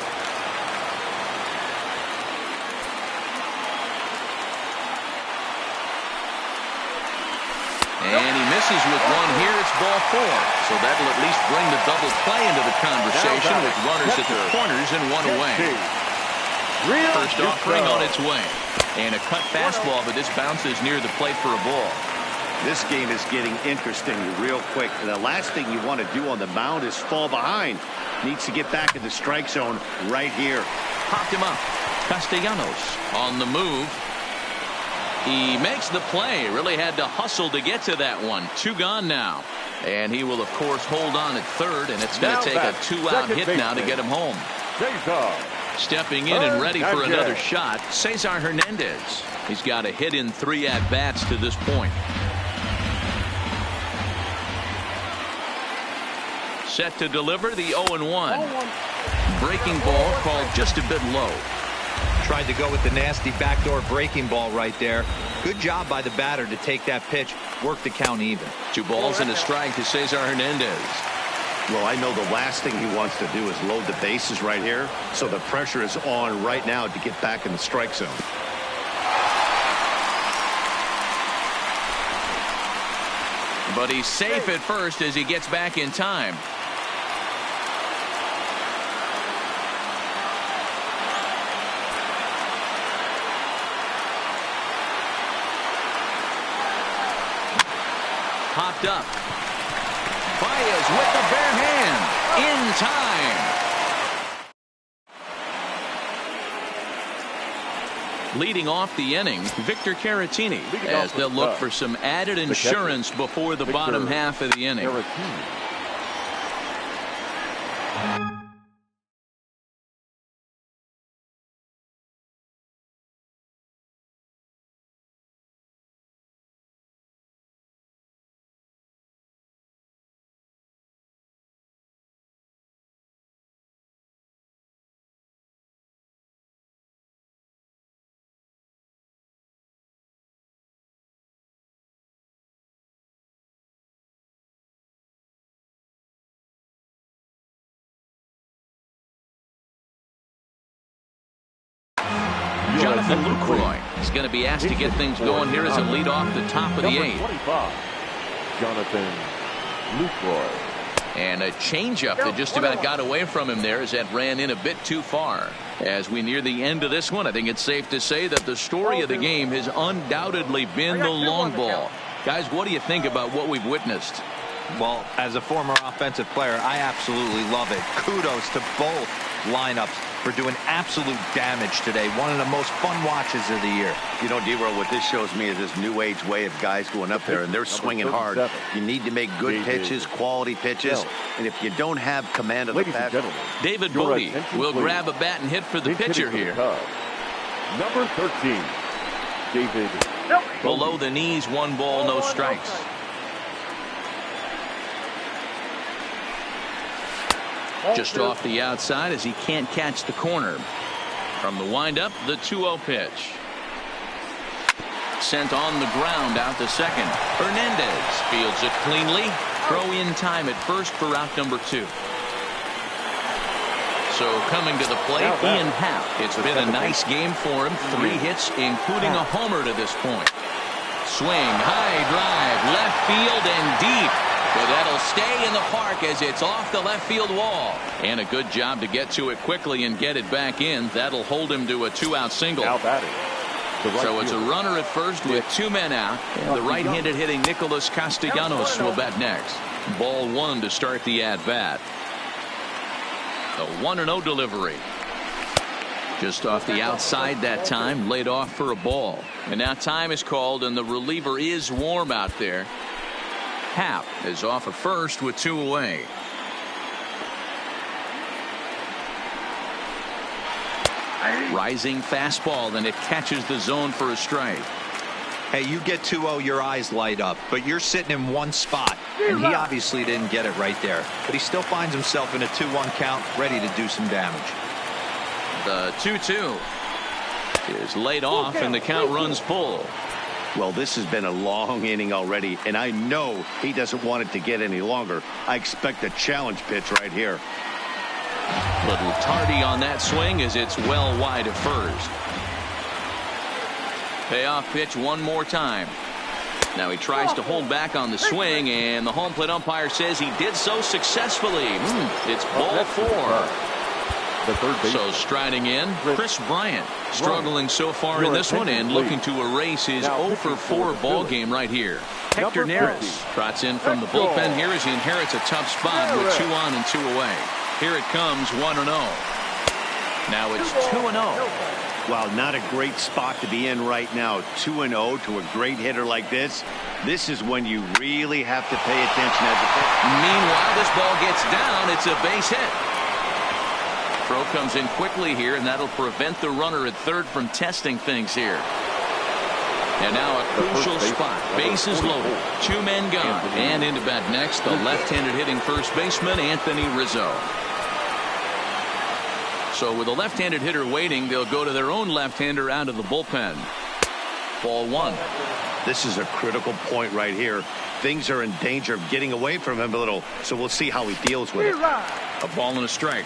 And he misses with one here. It's ball 4. So that'll at least bring the double play into the conversation with runners at the corners and one away. First offering on its way. And a cut fastball, but this bounces near the plate for a ball. This game is getting interesting real quick. And the last thing you want to do on the mound is fall behind. Needs to get back in the strike zone right here. Popped him up. Castellanos on the move. He makes the play. Really had to hustle to get to that one. 2 gone now. And he will, of course, hold on at third. And it's going to take a 2-out hit now to get him home. Stepping in and ready for another shot, Cesar Hernandez. He's got a hit in 3 at-bats to this point. Set to deliver the 0-1. Breaking ball called just a bit low. Tried to go with the nasty backdoor breaking ball right there. Good job by the batter to take that pitch, work the count even. 2 balls and a strike to Cesar Hernandez. Well, I know the last thing he wants to do is load the bases right here. So the pressure is on right now to get back in the strike zone. But he's safe at first as he gets back in time. Popped up. Baez with the bare hand. In time. Leading off the inning, Victor Caratini, as they'll look for some added insurance before the bottom half of the inning. Jonathan Lucroy is going to be asked to get things going here as a lead off the top of the 8th. Jonathan Lucroy. And a changeup that just about got away from him there as that ran in a bit too far. As we near the end of this one, I think it's safe to say that the story of the game has undoubtedly been the long ball. Guys, what do you think about what we've witnessed? Well, as a former offensive player, I absolutely love it. Kudos to both lineups for doing absolute damage today. One of the most fun watches of the year. You know, D-Roll, what this shows me is this new age way of guys going up there, and they're swinging hard. You need to make good pitches, quality pitches, and if you don't have command of the bat. David Bodie will grab a bat and hit for the pitcher here. Number 13, David. Below the knees, 1 ball, no strikes. Just off the outside as he can't catch the corner. From the windup, the 2-0 pitch. Sent on the ground out to second. Hernandez fields it cleanly. Throw in time at first for out number 2. So coming to the plate, Ian Happ. It's been a nice game for him. 3 hits, including a homer to this point. Swing, high drive, left field and deep. But that'll stay in the park as it's off the left field wall. And a good job to get to it quickly and get it back in. That'll hold him to a 2-out single. So it's a runner at first with 2 men out. The right-handed hitting Nicholas Castellanos will bat next. Ball 1 to start the at-bat. The 1-0 delivery. Just off the outside that time, laid off for a ball. And now time is called and the reliever is warm out there. Happ is off at first with 2 away. Rising fastball, and it catches the zone for a strike. Hey, you get 2-0, your eyes light up, but you're sitting in one spot, and he obviously didn't get it right there. But he still finds himself in a 2-1 count, ready to do some damage. The 2-2 is laid off, and the count runs full. Well, this has been a long inning already, and I know he doesn't want it to get any longer. I expect a challenge pitch right here. Little tardy on that swing as it's well wide of first. Payoff pitch one more time. Now he tries to hold back on the swing, and the home plate umpire says he did so successfully. It's ball 4. The third base. So striding in, Chris Bryant, struggling so far in this one and looking to erase his 0 for 4 ball game right here. Hector Neris trots in from the bullpen here as he inherits a tough spot with 2 on and 2 away. Here it comes, 1-0. Now it's 2-0. Well, not a great spot to be in right now. 2-0 to a great hitter like this. This is when you really have to pay attention as a pitcher. Meanwhile, this ball gets down. It's a base hit. Throw comes in quickly here, and that'll prevent the runner at third from testing things here. And now a crucial spot. Bases loaded. 2 men gone. And into bat next, the left-handed hitting first baseman, Anthony Rizzo. So with a left-handed hitter waiting, they'll go to their own left-hander out of the bullpen. Ball 1. This is a critical point right here. Things are in danger of getting away from him a little, so we'll see how he deals with it. A ball and a strike.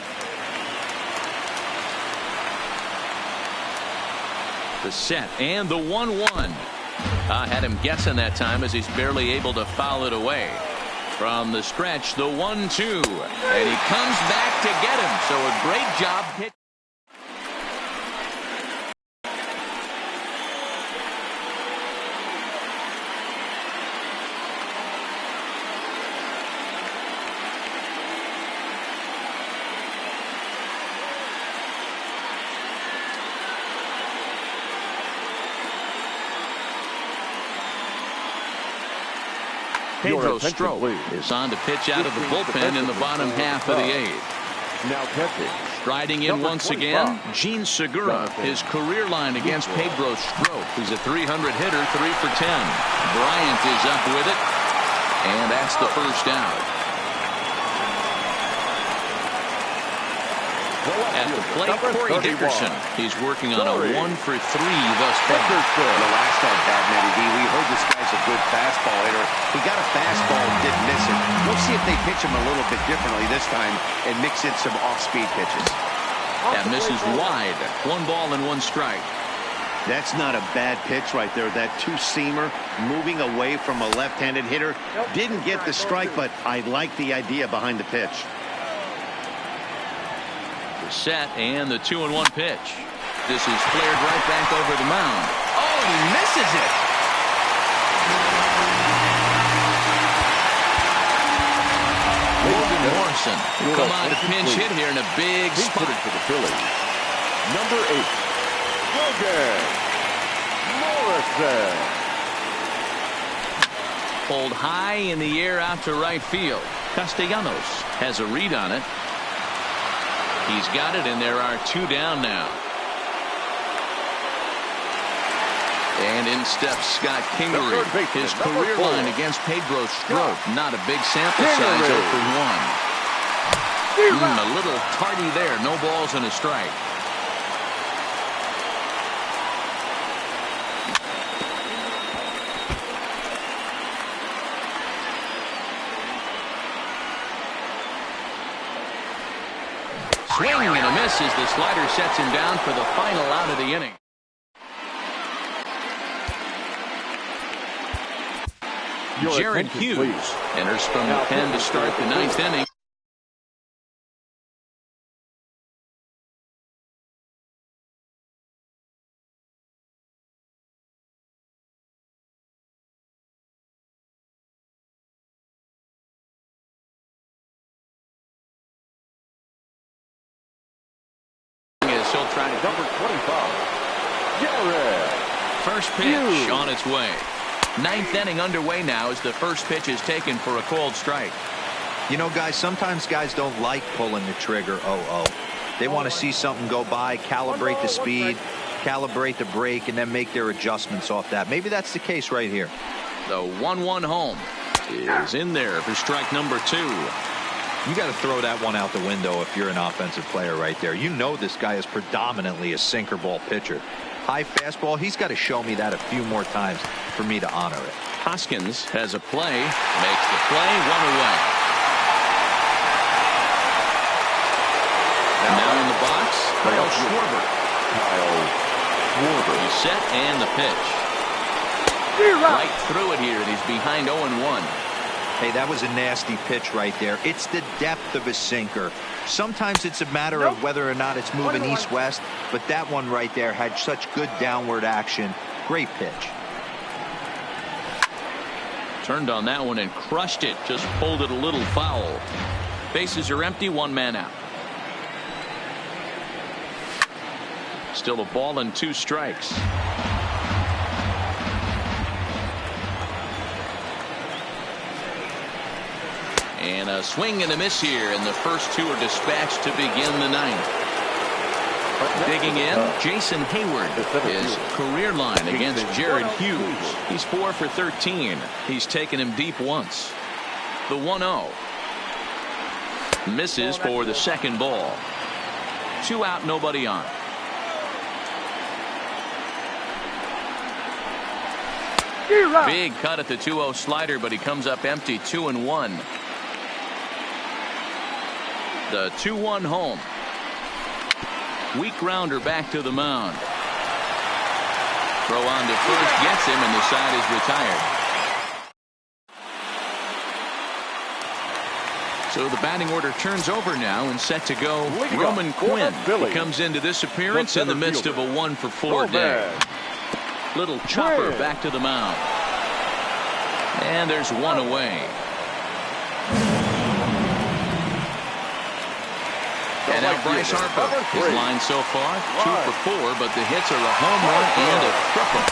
The set and the 1-1. Had him guessing that time as he's barely able to foul it away. From the stretch, the 1-2. And he comes back to get him. So a great job pitching. Pedro Strop is on to pitch out of the bullpen in the bottom half of the 8th. Now catching. Striding in once again, Gene Segura. His career line against Pedro Strop. He's a 300 hitter, 3 for 10. Bryant is up with it, and that's the first out. At the plate, Corey Dickerson. He's working on a 1 for 3 thus far. The last at bat, Matty D, we heard this guy's a good fastball hitter. He got a fastball and didn't miss it. We'll see if they pitch him a little bit differently this time and mix in some off-speed pitches. That misses wide. 1 ball and 1 strike. That's not a bad pitch right there. That 2-seamer moving away from a left-handed hitter. Didn't get the strike, but I like the idea behind the pitch. The set and the 2-1 pitch. This is flared right back over the mound. Oh, he misses it. Logan Morrison will come on to pinch hit here in a big spot. For the Phillies. Number 8, Logan Morrison. Pulled high in the air out to right field. Castellanos has a read on it. He's got it, and there are 2 down now. And in steps Scott Kingery. His career line against Pedro Strop. Not a big sample size, 0 for 1. A little tardy there. No balls and a strike. Swing and a miss as the slider sets him down for the final out of the inning. Jared Hughes enters from the pen to start the 9th inning. He'll try to number 25, Jared. First pitch on its way. 9th inning underway now as the first pitch is taken for a called strike. You know, guys, sometimes guys don't like pulling the trigger 0-0. They want to see something go by, calibrate the speed, calibrate the brake, and then make their adjustments off that. Maybe that's the case right here. The 1-1 home is in there for strike number 2. You got to throw that one out the window if you're an offensive player right there. You know this guy is predominantly a sinker ball pitcher. High fastball, he's got to show me that a few more times for me to honor it. Hoskins has a play, makes the play, 1 away. Now in the box, Kyle Schwarber. Kyle Schwarber. He's set and the pitch. Right through it here, and he's behind 0-1. Hey, that was a nasty pitch right there. It's the depth of a sinker. Sometimes it's a matter of whether or not it's moving east-west, but that one right there had such good downward action. Great pitch. Turned on that one and crushed it. Just pulled it a little foul. Bases are empty, 1 man out. Still a ball and 2 strikes. And a swing and a miss here, and the first 2 are dispatched to begin the 9th. Digging in, Jason Hayward, his career line against Jared Hughes. He's 4 for 13. He's taken him deep once. The 1-0. Misses for the second ball. 2 out, nobody on. Big cut at the 2-0 slider, but he comes up empty. 2-1. The 2-1 home. Weak grounder back to the mound. Throw on to first, gets him, and the side is retired. So the batting order turns over now and set to go. Roman Quinn comes into this appearance in the midst of a 1-for-4 day. Little chopper back to the mound. And there's 1 away. And now Bryce Harper. His line so far, 2 for 4, but the hits are a home run and a triple.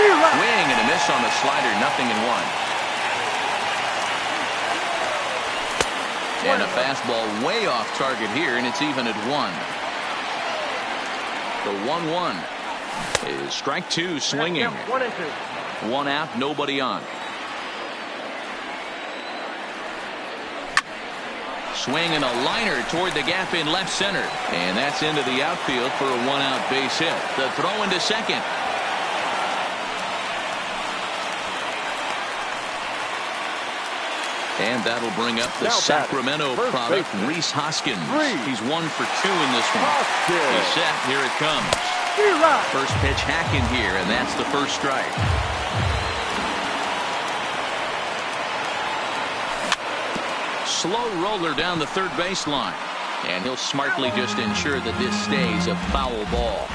Swing and a miss on the slider, 0-1. And a fastball way off target here, and it's even at 1. The 1-1 is strike 2, swinging. 1 out, nobody on. Swing and a liner toward the gap in left center. And that's into the outfield for a 1-out base hit. The throw into second. And that'll bring up the Sacramento product, Rhys Hoskins. He's 1 for 2 in this one. He's set. Here it comes. First pitch hacking here, and that's the first strike. Slow roller down the third baseline. And he'll smartly just ensure that this stays a foul ball.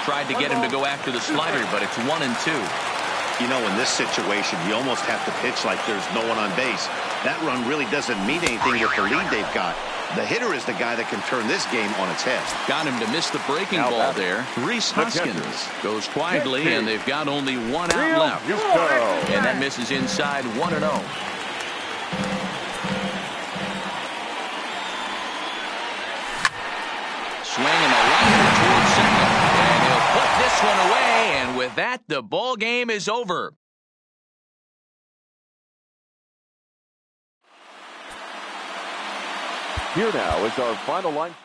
Tried to get him to go after the slider, but it's 1-2. You know, in this situation, you almost have to pitch like there's no one on base. That run really doesn't mean anything with the lead they've got. The hitter is the guy that can turn this game on its head. Got him to miss the breaking ball there. Rhys Hoskins goes quietly, and they've got only 1 out left. And that misses inside, 1-0. Swing and a liner towards second. And he'll put this one away, and with that, the ball game is over. Here now is our final line.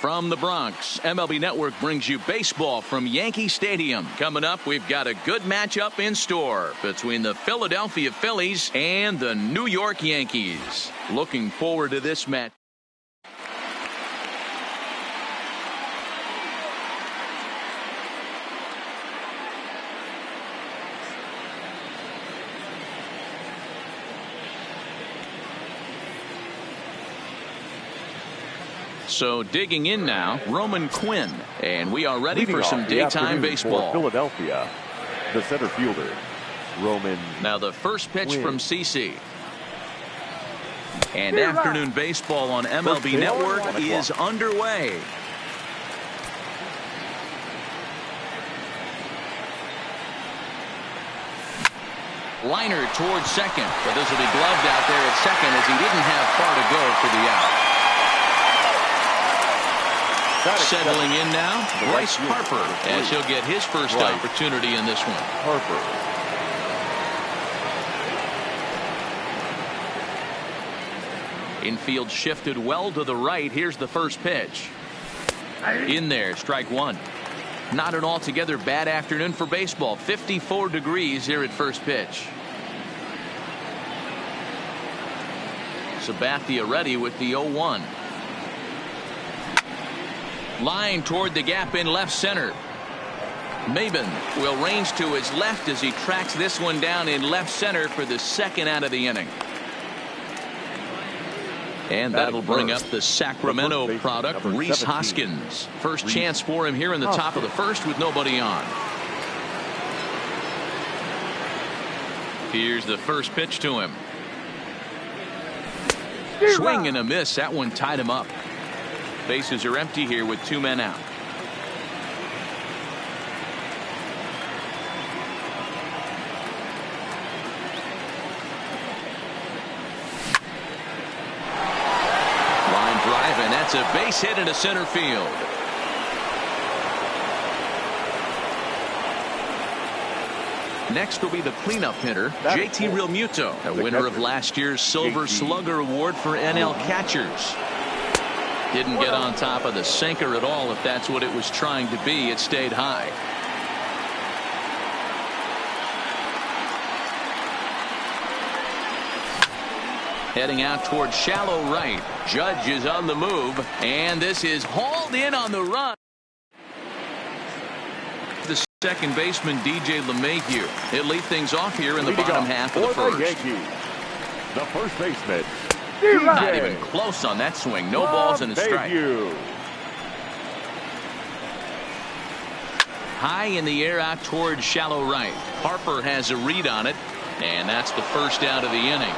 From the Bronx, MLB Network brings you baseball from Yankee Stadium. Coming up, we've got a good matchup in store between the Philadelphia Phillies and the New York Yankees. Looking forward to this match. So digging in now, Roman Quinn, and we are ready for some daytime baseball. For Philadelphia, the center fielder, Roman. Now the first pitch Quinn. from CC. And afternoon baseball on MLB Network is underway. Liner towards second, but this will be gloved out there at second as he didn't have far to go for the out. Settling in now, Bryce Harper, as he'll get his first opportunity in this one. Harper. Infield shifted well to the right. Here's the first pitch. In there, strike one. Not an altogether bad afternoon for baseball. 54 degrees here at first pitch. Sabathia ready with the 0-1. Line toward the gap in left center. Maben will range to his left as he tracks this one down in left center for the second out of the inning. And that'll bring up the Sacramento product, Rhys Hoskins. First chance for him here in the top of the first with nobody on. Here's the first pitch to him. Swing and a miss. That one tied him up. Bases are empty here with two men out. Line drive, and that's a base hit into center field. Next will be the cleanup hitter, JT Realmuto, a winner of last year's Silver Slugger Award for NL catchers. Didn't get on top of the sinker at all. If that's what it was trying to be, it stayed high. Heading out toward shallow right. Judge is on the move, and this is hauled in on the run. The second baseman, DJ LeMahieu. He'll lead things off here in the bottom half of the first. The first baseman. Not even close on that swing. No balls and a strike. High in the air out toward shallow right. Harper has a read on it, and that's the first out of the inning.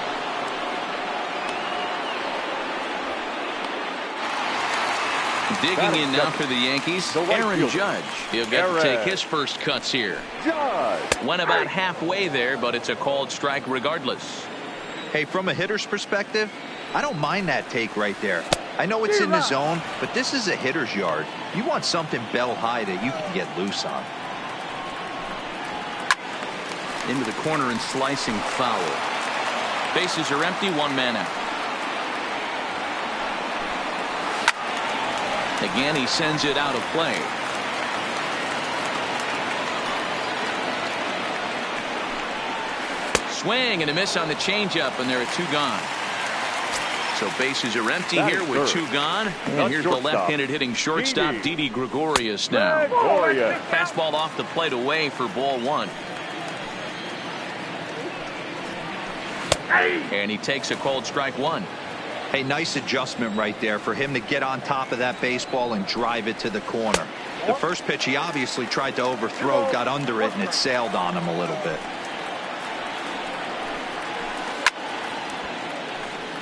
Digging in now for the Yankees, Aaron Judge. He'll get to take his first cuts here. Went about halfway there, but it's a called strike regardless. Hey, from a hitter's perspective, I don't mind that take right there. I know it's in the zone, but this is a hitter's yard. You want something bell high that you can get loose on. Into the corner and slicing foul. Bases are empty, one man out. Again, he sends it out of play. Swing and a miss on the changeup, and there are two gone. So bases are empty here with two gone. And here's the left-handed hitting shortstop, Didi Gregorius now. Fastball off the plate away for ball one. And he takes a called strike one. Hey, nice adjustment right there for him to get on top of that baseball and drive it to the corner. The first pitch he obviously tried to overthrow, got under it, and it sailed on him a little bit.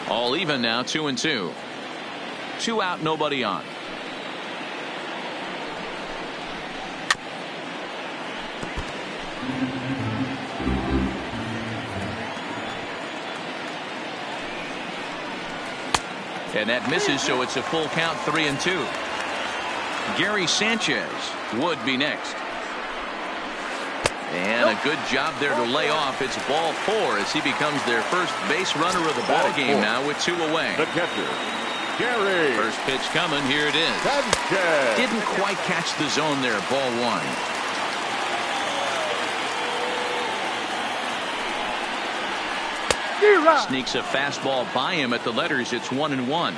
All even now, 2-2. 2 out, nobody on. And that misses, so it's a full count, 3-2. Gary Sanchez would be next. And a good job there to lay off. It's ball 4 as he becomes their first base runner of the ball game now with 2 away. The catcher, Gary. First pitch coming. Here it is. Sanchez. Didn't quite catch the zone there. Ball one. Sneaks a fastball by him at the letters. It's 1-1.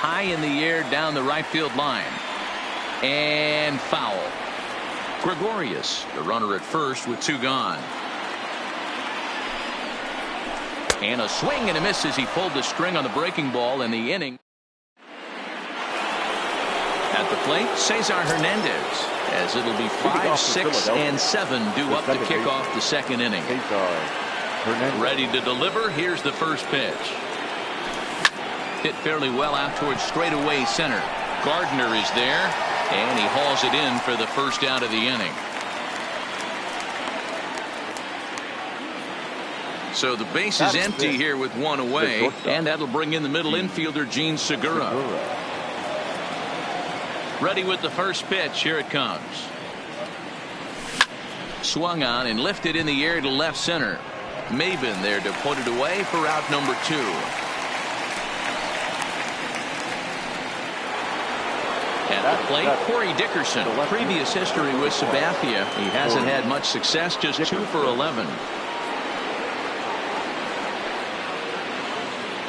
High in the air down the right field line. And foul. Gregorius, the runner at first with 2 gone. And a swing and a miss as he pulled the string on the breaking ball in the inning. At the plate, Cesar Hernandez, as it'll be 5, 6, and 7 due up to kick off the second inning. Ready to deliver. Here's the first pitch. Hit fairly well out towards straightaway center. Gardner is there, and he hauls it in for the first out of the inning. So the base is empty here with 1 away, and that'll bring in the middle infielder, Gene Segura. Ready with the first pitch. Here it comes. Swung on and lifted in the air to left center. Maben there to put it away for out number 2. At the plate, Corey Dickerson. Previous history with Sabathia. He hasn't had much success, just 2 for 11.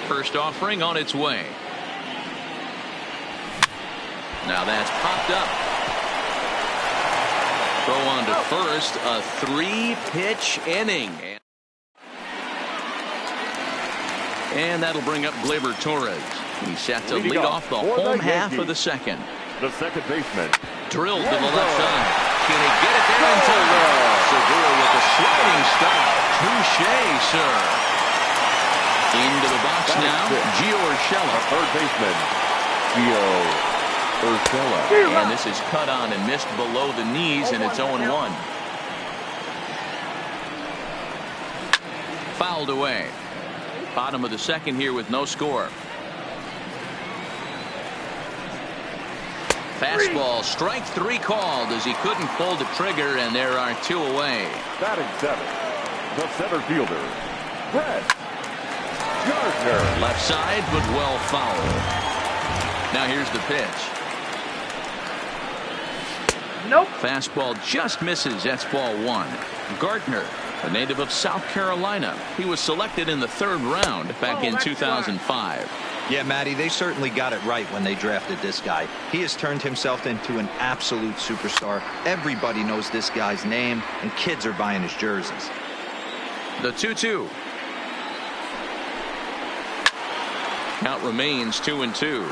First offering on its way. Now that's popped up. Throw on to first. A 3-pitch inning. And that'll bring up Gleyber Torres. He's set to lead off the home half of the second. The second baseman. Drilled to the left side. Can he get it there in time? Segura with a sliding stop. Touché, sir. Into the box now, Gio Urshela. Third baseman, Gio Urshela. And this is cut on and missed below the knees, and it's 0-1. Fouled away. Bottom of the second here with no score. Fastball, strike 3 called as he couldn't pull the trigger, and there are 2 away. Batting 7, the center fielder, Brett Gardner. Left side, but well fouled. Now here's the pitch. Nope. Fastball just misses. That's ball 1. Gardner, a native of South Carolina. He was selected in the 3rd round back in 2005. Yeah, Matty, they certainly got it right when they drafted this guy. He has turned himself into an absolute superstar. Everybody knows this guy's name, and kids are buying his jerseys. The 2-2. Count remains 2-2.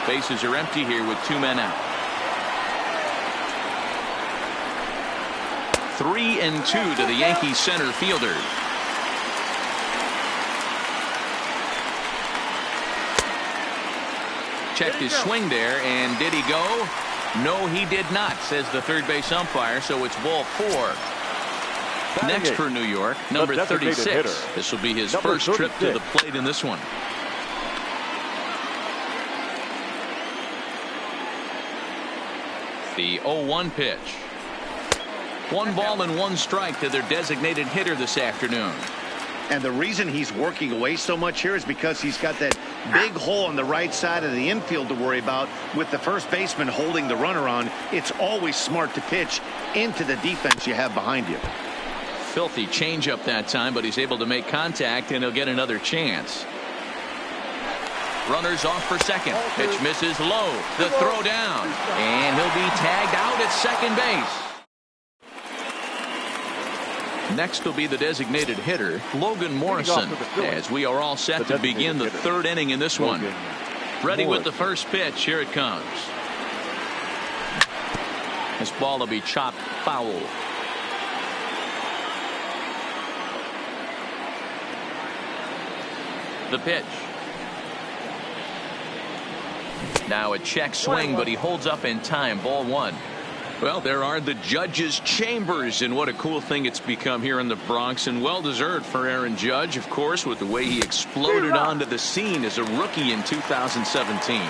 Bases are empty here with 2 men out. 3-2 to the Yankees center fielder. Checked his swing there, and did he go? No, he did not, says the third base umpire, so it's ball 4. Next for New York, number 36. This will be his first trip to the plate in this one. The 0-1 pitch. 1 ball and 1 strike to their designated hitter this afternoon. And the reason he's working away so much here is because he's got that big hole on the right side of the infield to worry about. With the first baseman holding the runner on, it's always smart to pitch into the defense you have behind you. Filthy changeup that time, but he's able to make contact, and he'll get another chance. Runners off for second. Pitch misses low. The throw down. And he'll be tagged out at second base. Next will be the designated hitter, Logan Morrison, as we are all set to begin the 3rd inning in this one. Ready with the first pitch. Here it comes. This ball will be chopped foul. The pitch. Now a check swing, but he holds up in time. Ball 1. Well, there are the judges' chambers, and what a cool thing it's become here in the Bronx, and well-deserved for Aaron Judge, of course, with the way he exploded onto the scene as a rookie in 2017.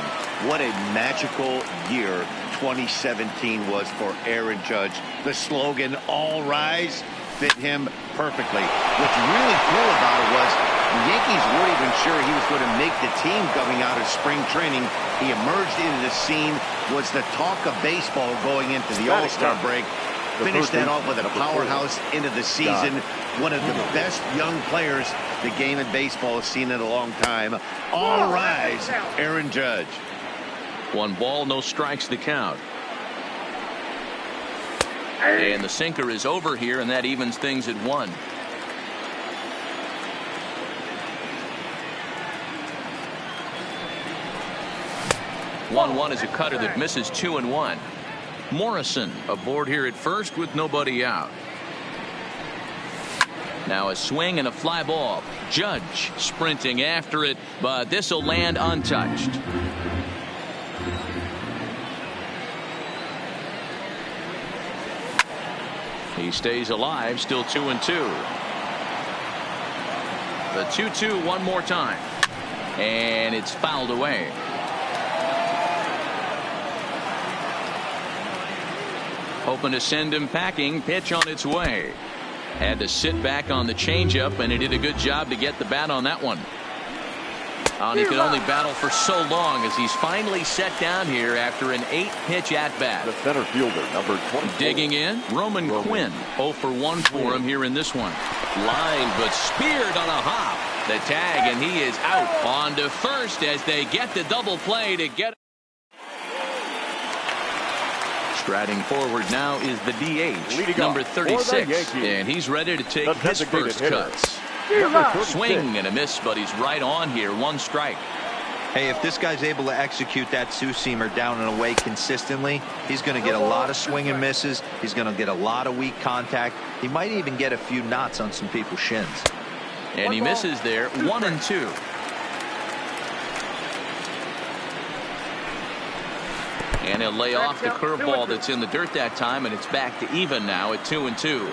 What a magical year 2017 was for Aaron Judge. The slogan, all rise, fit him perfectly. What's really cool about it was the Yankees weren't even sure he was going to make the team coming out of spring training. He emerged into the scene, was the talk of baseball going into the All-Star break. Finished that off with a powerhouse into the season. One of the best young players the game of baseball has seen in a long time. All rise, Aaron Judge. 1 ball, no strikes to count. And the sinker is over here, and that evens things at 1. One is a cutter that misses 2-1. Morrison aboard here at first with nobody out. Now a swing and a fly ball. Judge sprinting after it, but this will land untouched. He stays alive, still 2-2. The 2-2 one more time, and it's fouled away. Hoping to send him packing. Pitch on its way. Had to sit back on the changeup, and he did a good job to get the bat on that one. And he could only battle for so long as he's finally set down here after an 8-pitch at-bat. The center fielder, number 24. Digging in, Roman Quinn. 0 for 1 for him here in this one. Line, but speared on a hop. The tag, and he is out. On to first as they get the double play to get. Striding forward now is the DH, number 36, and he's ready to take his first cuts. Swing and a miss, but he's right on here. 1 strike. Hey, if this guy's able to execute that two-seamer down and away consistently, he's going to get a lot of swing and misses. He's going to get a lot of weak contact. He might even get a few knots on some people's shins. And he misses there. 1-2. And he'll lay off the curveball that's in the dirt that time, and it's back to even now at 2-2.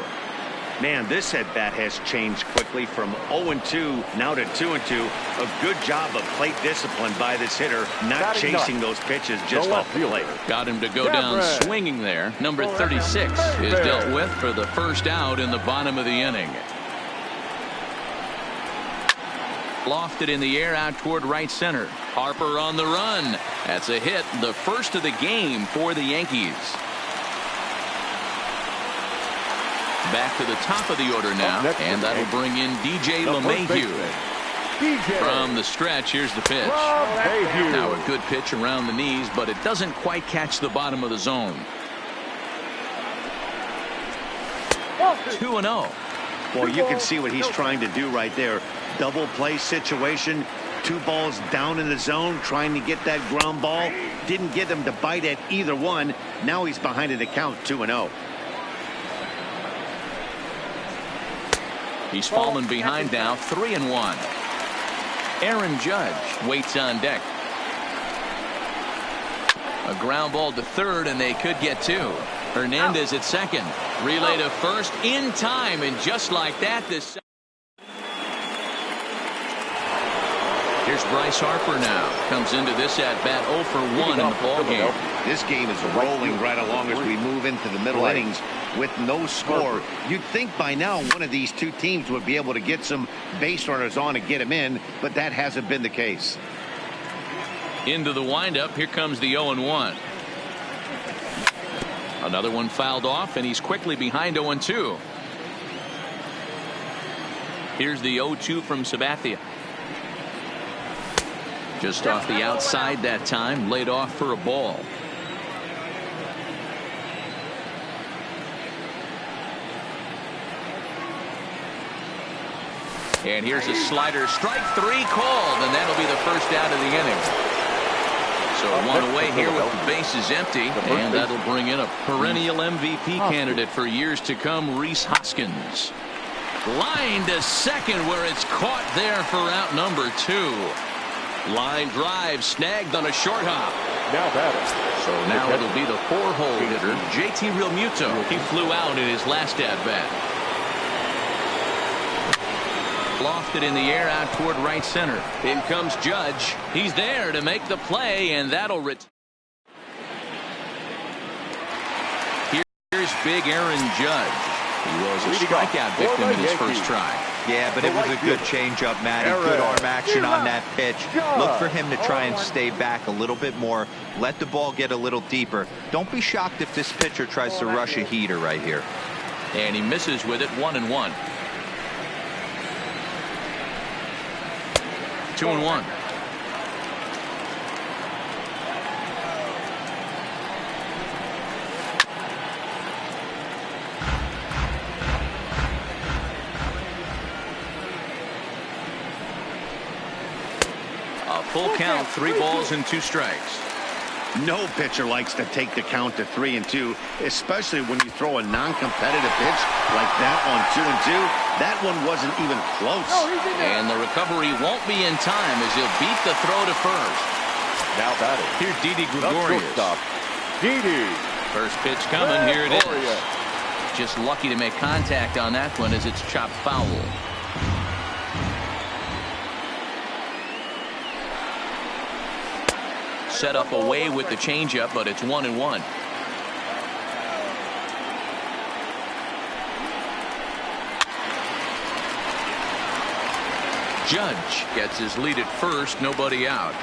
Man, this at-bat has changed quickly from 0-2 now to 2-2. A good job of plate discipline by this hitter, not chasing those pitches just off the plate. Got him to go down swinging there. Number 36 is dealt with for the first out in the bottom of the inning. Lofted in the air out toward right center. Harper on the run. That's a hit, the first of the game for the Yankees. Back to the top of the order now, and that'll bring in DJ LeMahieu. From the stretch, here's the pitch. Now a good pitch around the knees, but it doesn't quite catch the bottom of the zone. 2-0. Well, you can see what he's trying to do right there. Double play situation. 2 balls down in the zone, trying to get that ground ball. Didn't get him to bite at either one. Now he's behind in the count, 2-0. He's fallen behind now, 3-1. Aaron Judge waits on deck. A ground ball to third, and they could get 2. Hernandez at second. Relay to first in time, and just like that, this. Here's Bryce Harper now. Comes into this at-bat 0 for 1 in the ballgame. This game is rolling right along as we move into the middle innings with no score. You'd think by now one of these two teams would be able to get some base runners on and get them in, but that hasn't been the case. Into the windup. Here comes the 0-1. Another one fouled off, and he's quickly behind 0-2. Here's the 0-2 from Sabathia. Just off the outside that time, laid off for a ball. And here's a slider, strike 3 called, and that'll be the first out of the inning. So 1 away here with the bases empty, and that'll bring in a perennial MVP candidate for years to come, Rhys Hoskins. Line to second, where it's caught there for out number 2. Line drive snagged on a short hop. Now batter. So now it'll be the 4-hole hitter, JT Realmuto. He flew out in his last at-bat. Lofted in the air out toward right center. In comes Judge. He's there to make the play, and that'll Here's big Aaron Judge. He was a strikeout victim in his first try. Yeah, but it was a good changeup, Matty. Good arm action on that pitch. Look for him to try and stay back a little bit more. Let the ball get a little deeper. Don't be shocked if this pitcher tries to rush a heater right here. And he misses with it, 1-1. 2-1. A full count, 3 balls and 2 strikes. No pitcher likes to take the count to 3-2, especially when you throw a non-competitive pitch like that on 2-2. That one wasn't even close. And the recovery won't be in time as he'll beat the throw to first. Now batting. Here's Didi Gregorius. Didi. First pitch coming. Here it is. Just lucky to make contact on that one as it's chopped foul. Set up away with the changeup, but it's 1-1. Judge gets his lead at first, nobody out.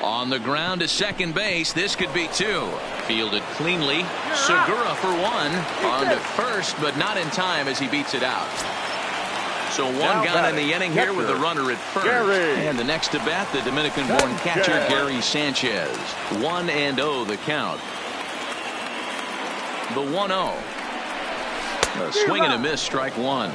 On the ground to second base, this could be 2. Fielded cleanly. Segura for 1. On to first, but not in time as he beats it out. So 1 gone in the inning here with the runner at first. And the next to bat, the Dominican-born catcher, Gary Sanchez. 1-0 the count. The 1-0. A swing and a miss, strike 1.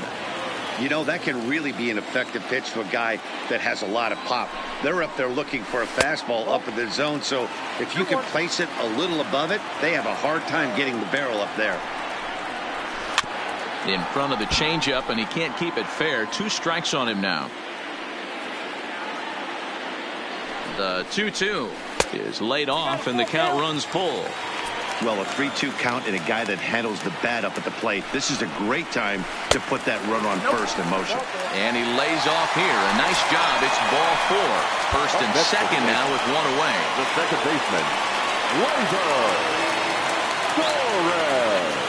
You know, that can really be an effective pitch to a guy that has a lot of pop. They're up there looking for a fastball up in the zone, so if you can place it a little above it, they have a hard time getting the barrel up there. In front of the changeup, and he can't keep it fair. 2 strikes on him now. The 2-2 is laid off, and the count runs full. Well, a 3-2 count and a guy that handles the bat up at the plate. This is a great time to put that runner on first in motion. And he lays off here. A nice job. It's ball 4. First and second now with 1 away. The second baseman, Rosa Torres.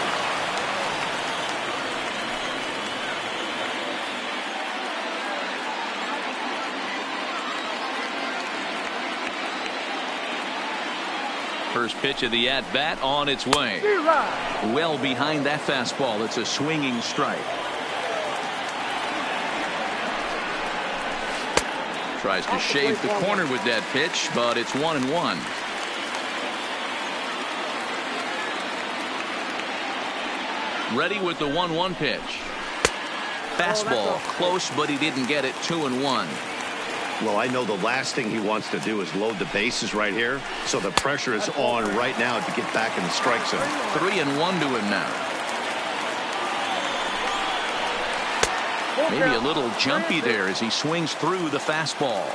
First pitch of the at-bat on its way. Well behind that fastball. It's a swinging strike. Tries to shave the corner with that pitch, but it's 1-1. Ready with the 1-1 pitch. Fastball close, but he didn't get it. 2-1. Well, I know the last thing he wants to do is load the bases right here, so the pressure is on right now to get back in the strike zone. 3-1 to him now. Maybe a little jumpy there as he swings through the fastball.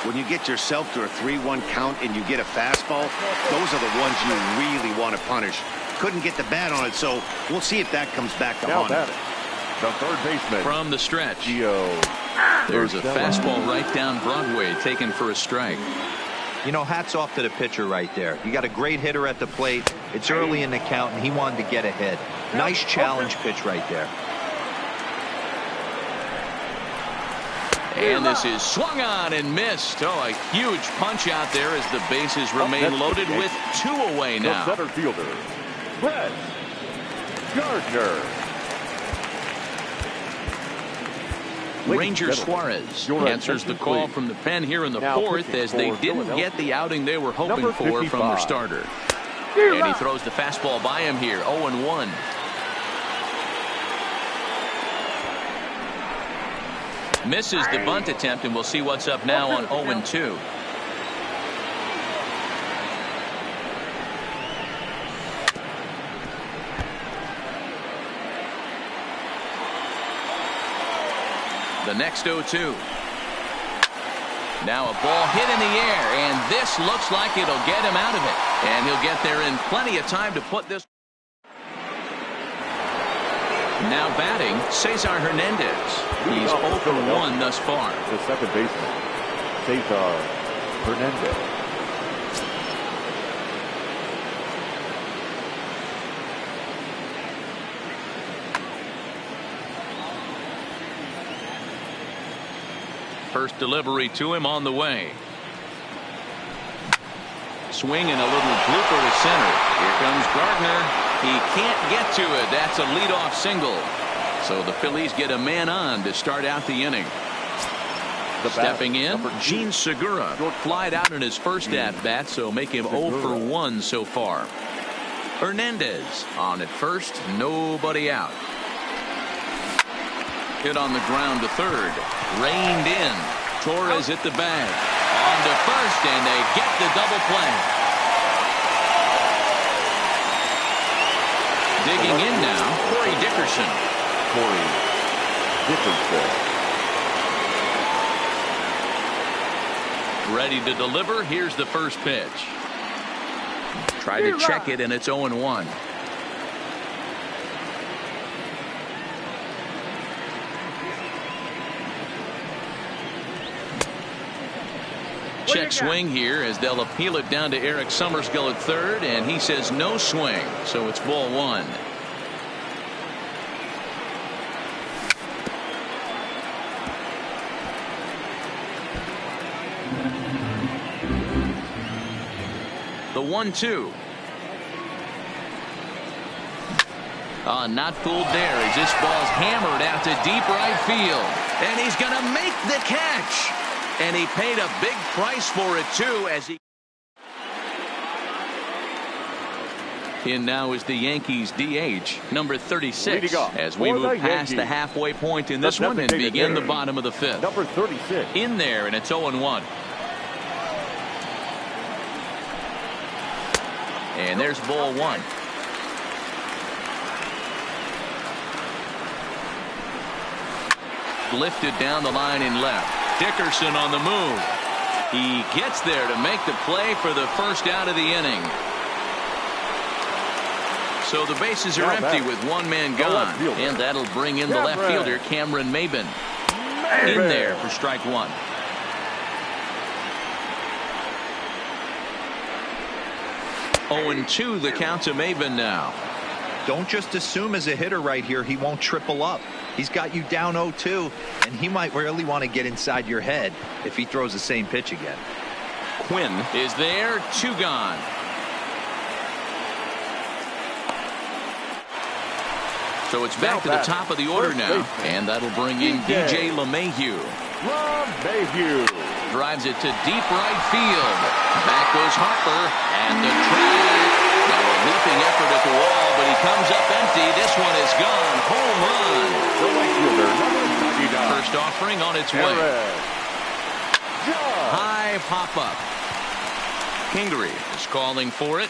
When you get yourself to a 3-1 count and you get a fastball, those are the ones you really want to punish. Couldn't get the bat on it, so we'll see if that comes back to haunt him. The third baseman from the stretch. Gio. There's a fastball right down Broadway taken for a strike. You know, hats off to the pitcher right there. You got a great hitter at the plate. It's early in the count, and he wanted to get ahead. Nice challenge pitch right there. And this is swung on and missed. Oh, a huge punch out there as the bases remain loaded with 2 away now. The center fielder, Brett Gardner. Ranger Suarez answers the call from the pen here in the 4th as they didn't get the outing they were hoping for from their starter. And he throws the fastball by him here. 0-1. Misses the bunt attempt, and we'll see what's up now on 0-2. The next 0-2. Now a ball hit in the air, and this looks like it'll get him out of it. And he'll get there in plenty of time to put this. Now batting, Cesar Hernandez. He's 0-1 thus far. The second baseman, Cesar Hernandez. First delivery to him on the way. Swing and a little blooper to center. Here comes Gardner. He can't get to it. That's a leadoff single. So the Phillies get a man on to start out the inning. Stepping in, Gene Segura flied out in his first at-bat, so make him 0 for 1 so far. Hernandez on at first, nobody out. Hit on the ground to third. Reined in. Torres hit the bag. On to first, and they get the double play. Digging in now, Corey Dickerson. Ready to deliver. Here's the first pitch. Try to check it, and it's 0-1. Check swing here as they'll appeal it down to Eric Summerskill at third, and he says no swing, so it's ball 1. The 1-2. Not fooled there as this ball's hammered out to deep right field, and he's going to make the catch. And he paid a big price for it, too, as he... In now is the Yankees DH, number 36, as we move past the halfway point in this one and begin the bottom of the 5th. Number 36. In there, and it's 0-1. And there's ball 1. Lifted down the line in left. Dickerson on the move. He gets there to make the play for the first out of the inning. So the bases are empty with one man gone. And that'll bring in the left fielder, Cameron Maybin. In there for strike 1. Oh, and 2 the count to Maybin now. Don't just assume as a hitter right here he won't triple up. He's got you down 0-2, and he might really want to get inside your head if he throws the same pitch again. Quinn is there, 2 gone. So it's back to the top of the order now, and that'll bring in DJ LeMahieu. Drives it to deep right field. Back goes Harper, and the track. A leaping effort at the wall, but he comes up empty. This one is gone. Home run. First offering on its way. High pop-up. Kingery is calling for it.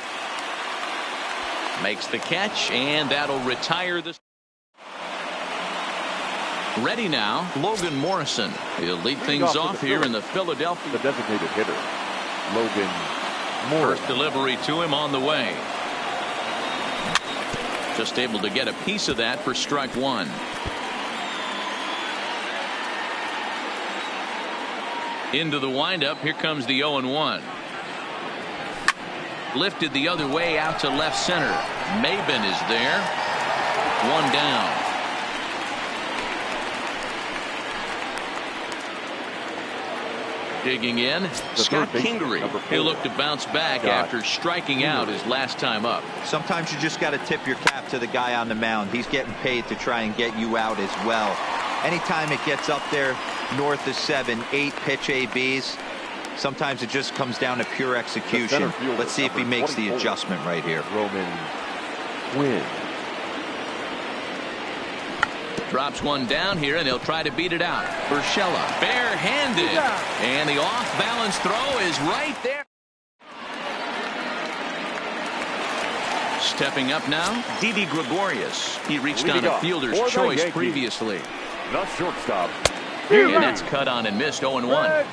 Makes the catch, and that'll retire the... Ready now, Logan Morrison. He'll lead things off here in the Philadelphia. The designated hitter, Logan Morrison. First delivery to him on the way. Just able to get a piece of that for strike 1. Into the windup. Here comes the 0-1. Lifted the other way out to left center. Maybin is there. 1 down. Digging in, Scott Kingery. He'll look to bounce back after striking out his last time up. Sometimes you just got to tip your cap to the guy on the mound. He's getting paid to try and get you out as well. Anytime it gets up there north of 7, 8 pitch ABs, sometimes it just comes down to pure execution. Let's see if he makes the adjustment right here. Roman Quinn. Drops one down here, and he'll try to beat it out. Urshela, barehanded, and the off-balance throw is right there. Stepping up now, Didi Gregorius. He reached on a fielder's choice previously. The shortstop. And that's cut on and missed. 0-1.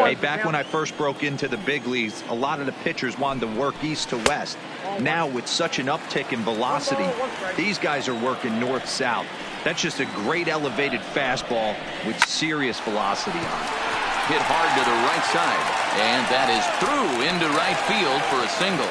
Hey, back when I first broke into the big leagues, a lot of the pitchers wanted to work east to west. Now, with such an uptick in velocity, these guys are working north-south. That's just a great elevated fastball with serious velocity on it. Hit hard to the right side, and that is through into right field for a single.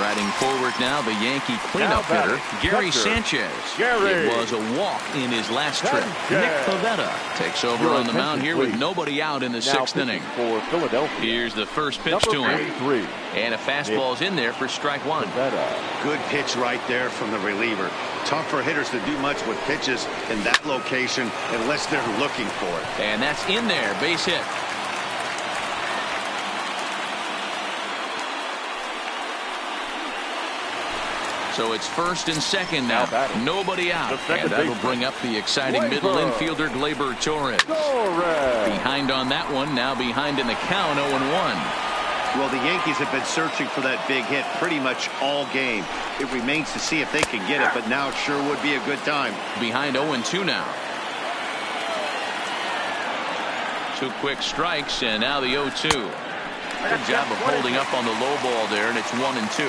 Riding forward now, the Yankee cleanup hitter, Gary Sanchez. It was a walk in his last trip. Nick Pivetta takes over on the mound here with nobody out in the sixth inning. For Philadelphia. Here's the first pitch to him. And a fastball's in there for strike one. Good pitch right there from the reliever. Tough for hitters to do much with pitches in that location unless they're looking for it. And that's in there, base hit. So it's first and second now. Nobody out. And that'll bring up the exciting middle infielder, Gleyber Torres. Behind on that one. Now behind in the count, 0-1. Well, the Yankees have been searching for that big hit pretty much all game. It remains to see if they can get it, but now it sure would be a good time. Behind 0-2 now. 2 quick strikes, and now the 0-2. Good job of holding up on the low ball there, and it's 1-2.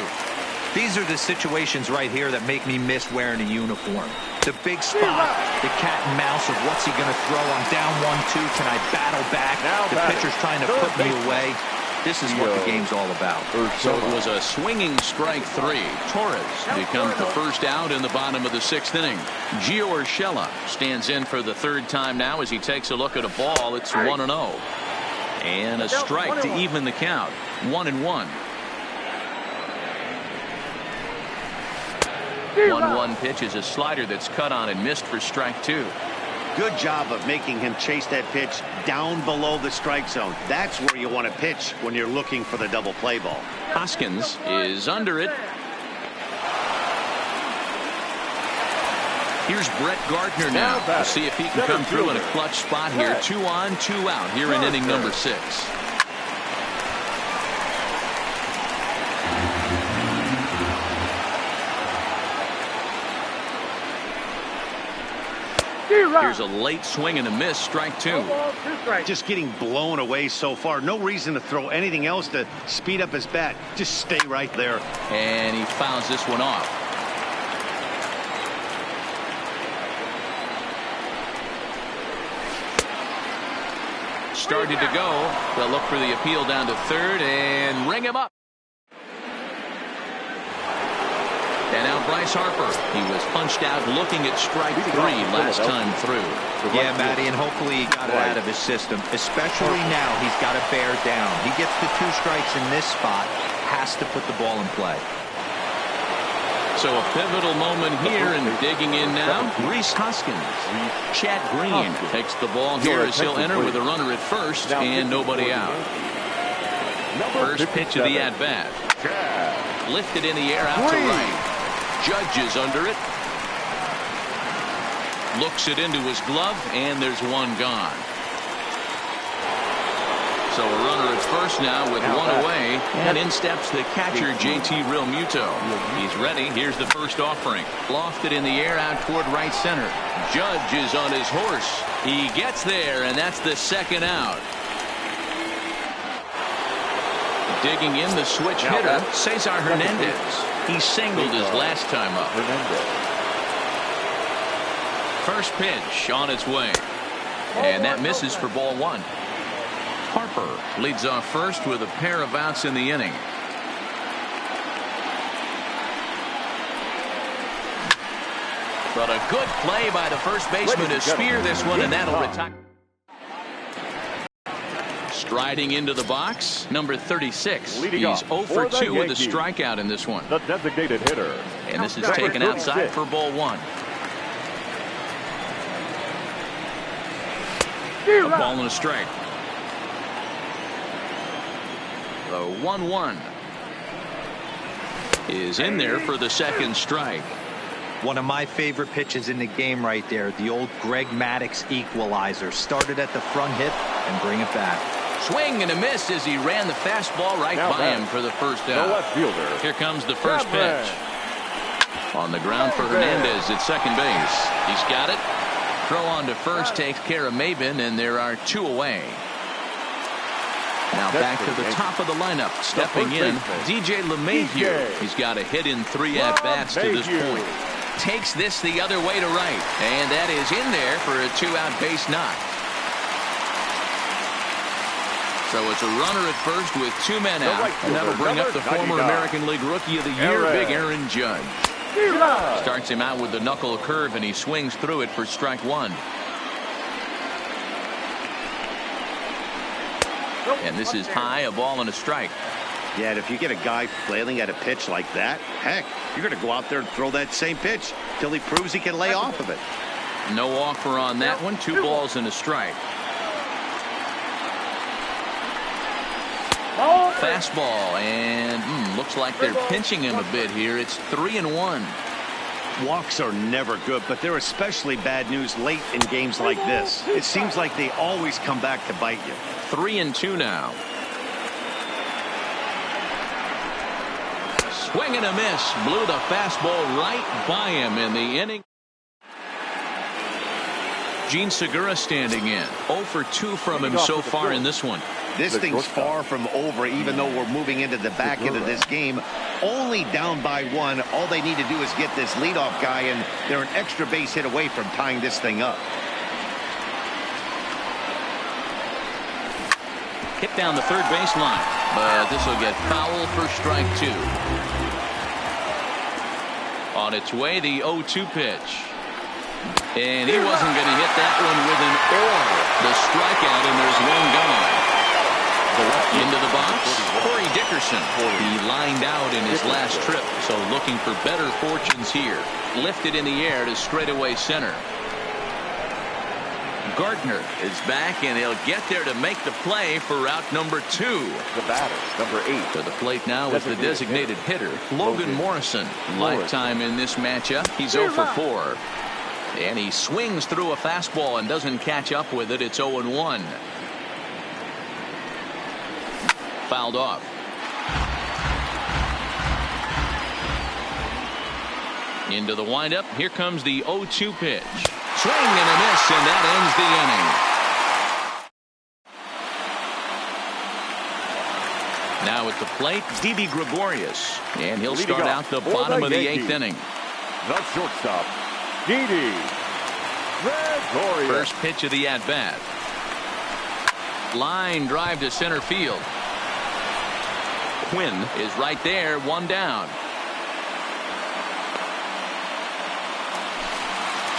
These are the situations right here that make me miss wearing a uniform. The big spot, the cat and mouse of what's he going to throw. I'm down 1-2. Can I battle back? The pitcher's trying to put me away. This is what the game's all about. So it was a swinging strike 3. Torres becomes the first out in the bottom of the 6th inning. Gio Urshela stands in for the 3rd time now as he takes a look at a ball. It's 1-0. And a strike to even the count. 1-1. 1-1 pitch is a slider that's cut on and missed for strike 2. Good job of making him chase that pitch down below the strike zone. That's where you want to pitch when you're looking for the double play ball. Hoskins is under it. Here's Brett Gardner now. We'll see if he can come through in a clutch spot here. 2 on, 2 out here in inning number 6. Here's a late swing and a miss, strike 2. Just getting blown away so far. No reason to throw anything else to speed up his bat. Just stay right there. And he fouls this one off. Started to go. They'll look for the appeal down to 3rd and ring him up. And now Bryce Harper. He was punched out looking at strike 3 last time through. Yeah, Matty, and hopefully he got it out of his system. Especially now, he's got to bear down. He gets the 2 strikes in this spot, has to put the ball in play. So a pivotal moment here, and digging in now, Rhys Hoskins. Chad Green takes the ball here as he'll enter with a runner at first and nobody out. First pitch of the at-bat. Lifted in the air out to right. Judge is under it. Looks it into his glove, and there's one gone. So a runner at first now with 1 away, and in steps the catcher, JT Realmuto. He's ready. Here's the first offering. Lofted in the air out toward right center. Judge is on his horse. He gets there, and that's the 2nd out. Digging in the switch hitter, Cesar Hernandez. He singled his last time up. First pitch on its way. And that misses for ball 1. Harper leads off first with a pair of outs in the inning. But a good play by the first baseman to spear this one, and that'll retire. Striding into the box, number 36. He's 0 for 2 with a strikeout in this one. The designated hitter. And this is taken outside for ball 1. A ball and a strike. The 1-1 is in there for the 2nd strike. One of my favorite pitches in the game right there. The old Greg Maddux equalizer. Started at the front hip and bring it back. Swing and a miss as he ran the fastball right by him for the first out. The left fielder. Here comes the first pitch. On the ground for Hernandez at second base. He's got it. Throw on to first takes care of Maben, and there are 2 away. Now back to the top of the lineup. Stepping in, DJ LeMahieu. He's got a hit in 3 at-bats to this point. Takes this the other way to right. And that is in there for a 2-out base knock. So it's a runner at first with 2 men out, and that'll bring up the former American League Rookie of the Year, Big Aaron Judge. Starts him out with the knuckle curve, and he swings through it for strike 1. And this is high, a ball and a strike. Yeah, and if you get a guy flailing at a pitch like that, heck, you're going to go out there and throw that same pitch till he proves he can lay off of it. No offer on that one. 2 balls and a strike. Fastball, and looks like they're pinching him a bit here. It's 3-1. Walks are never good, but they're especially bad news late in games like this. It seems like they always come back to bite you. 3-2 now. Swing and a miss. Blew the fastball right by him in the inning. Gene Segura standing in. 0 for 2 from him so far in this one. This thing's far from over, even though we're moving into the back end of this game. Only down by 1. All they need to do is get this leadoff guy, and they're an extra base hit away from tying this thing up. Hit down the third baseline, but this will get foul for strike 2. On its way, the 0-2 pitch. And he wasn't going to hit that one with an or. The strikeout, and there's one gone. Into the box, Corey Dickerson. He lined out in his last trip, so looking for better fortunes here. Lifted in the air to straightaway center. Gardner is back, and he'll get there to make the play for route number 2. The batter, number 8. To the plate now is the designated hitter, Logan Morrison. Lifetime in this matchup. He's 0 for 4. And he swings through a fastball and doesn't catch up with it. It's 0-1. Fouled off. Into the windup. Here comes the 0-2 pitch. Swing and a miss, and that ends the inning. Now at the plate, Didi Gregorius, and he'll start out the bottom of the 8th inning. The shortstop, Didi Gregorius. First pitch of the at-bat. Line drive to center field. Quinn is right there, 1 down.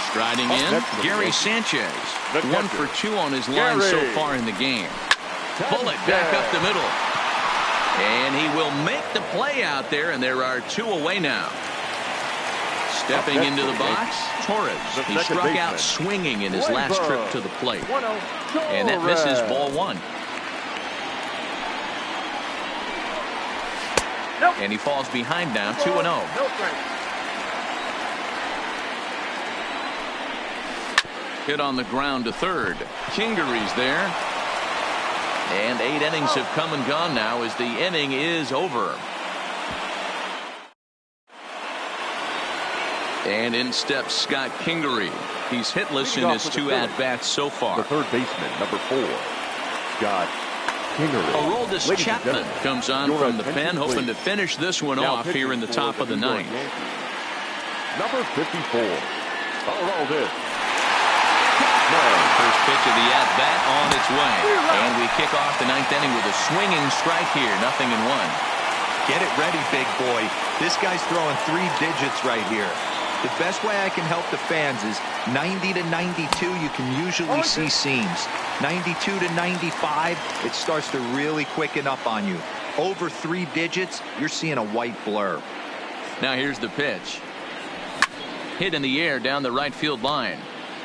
Striding in, Gary Sanchez. 1 for 2 on his line so far in the game. Bullet back up the middle. And he will make the play out there, and there are 2 away now. Stepping into the box, Torres. He struck out swinging in his last trip to the plate. And that misses ball 1. And he falls behind now, 2-0. Hit on the ground to third. Kingery's there. And 8 innings have come and gone now as the inning is over. And in steps Scott Kingery. He's hitless in his 2 at-bats so far. The third baseman, number 4, Scott Kingery. Aroldis Chapman comes on from the pen, hoping to finish this one off here in the top of the 9th. Number 54, Aroldis. First pitch of the at-bat on its way. And we kick off the 9th inning with a swinging strike here. 0-1. Get it ready, big boy. This guy's throwing 3 digits right here. The best way I can help the fans is 90 to 92. You can usually see seams. 92 to 95, it starts to really quicken up on you. Over 3 digits, you're seeing a white blur. Now here's the pitch. Hit in the air down the right field line.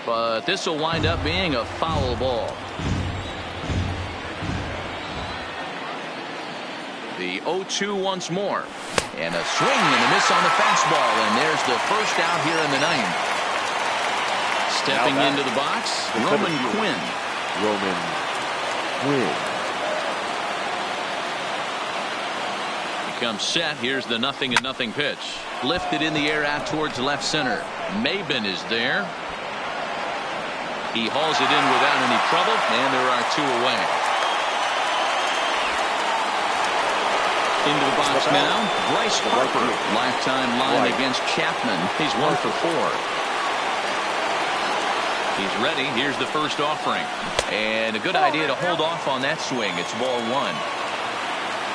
But this will wind up being a foul ball. The 0-2 once more. And a swing and a miss on the fastball. And there's the first out here in the 9th. Stepping into the box, Roman Quinn. Roman Quinn. He comes set. Here's the 0-0 pitch. Lifted in the air out towards left center. Maben is there. He hauls it in without any trouble, and there are 2 away. Into the box now, Bryce Harper. Lifetime line against Chapman. He's 1 for 4. He's ready. Here's the first offering. And a good idea to hold off on that swing. It's ball one.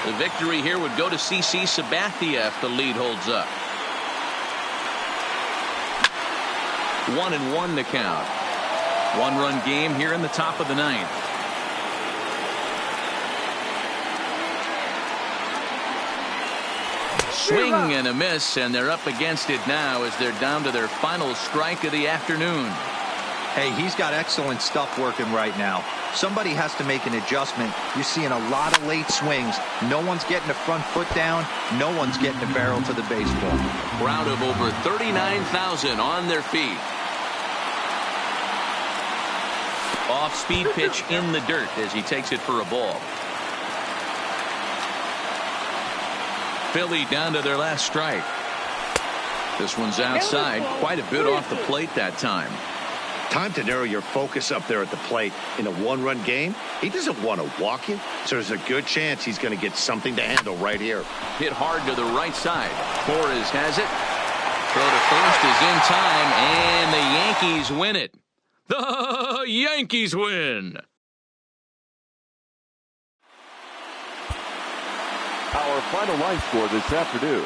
The victory here would go to CC Sabathia if the lead holds up. 1-1 the count. One-run game here in the top of the ninth. Swing and a miss, and they're up against it now as they're down to their final strike of the afternoon. Hey, he's got excellent stuff working right now. Somebody has to make an adjustment. You're seeing a lot of late swings. No one's getting the front foot down. No one's getting the barrel to the baseball. A crowd of over 39,000 on their feet. Off-speed pitch in the dirt as he takes it for a ball. Philly down to their last strike. This one's outside. Quite a bit off the plate that time. Time to narrow your focus up there at the plate. In a one-run game, he doesn't want to walk you, so there's a good chance he's going to get something to handle right here. Hit hard to the right side. Torres has it. Throw to first is in time, and the Yankees win it. The Yankees win. Our final line score this afternoon.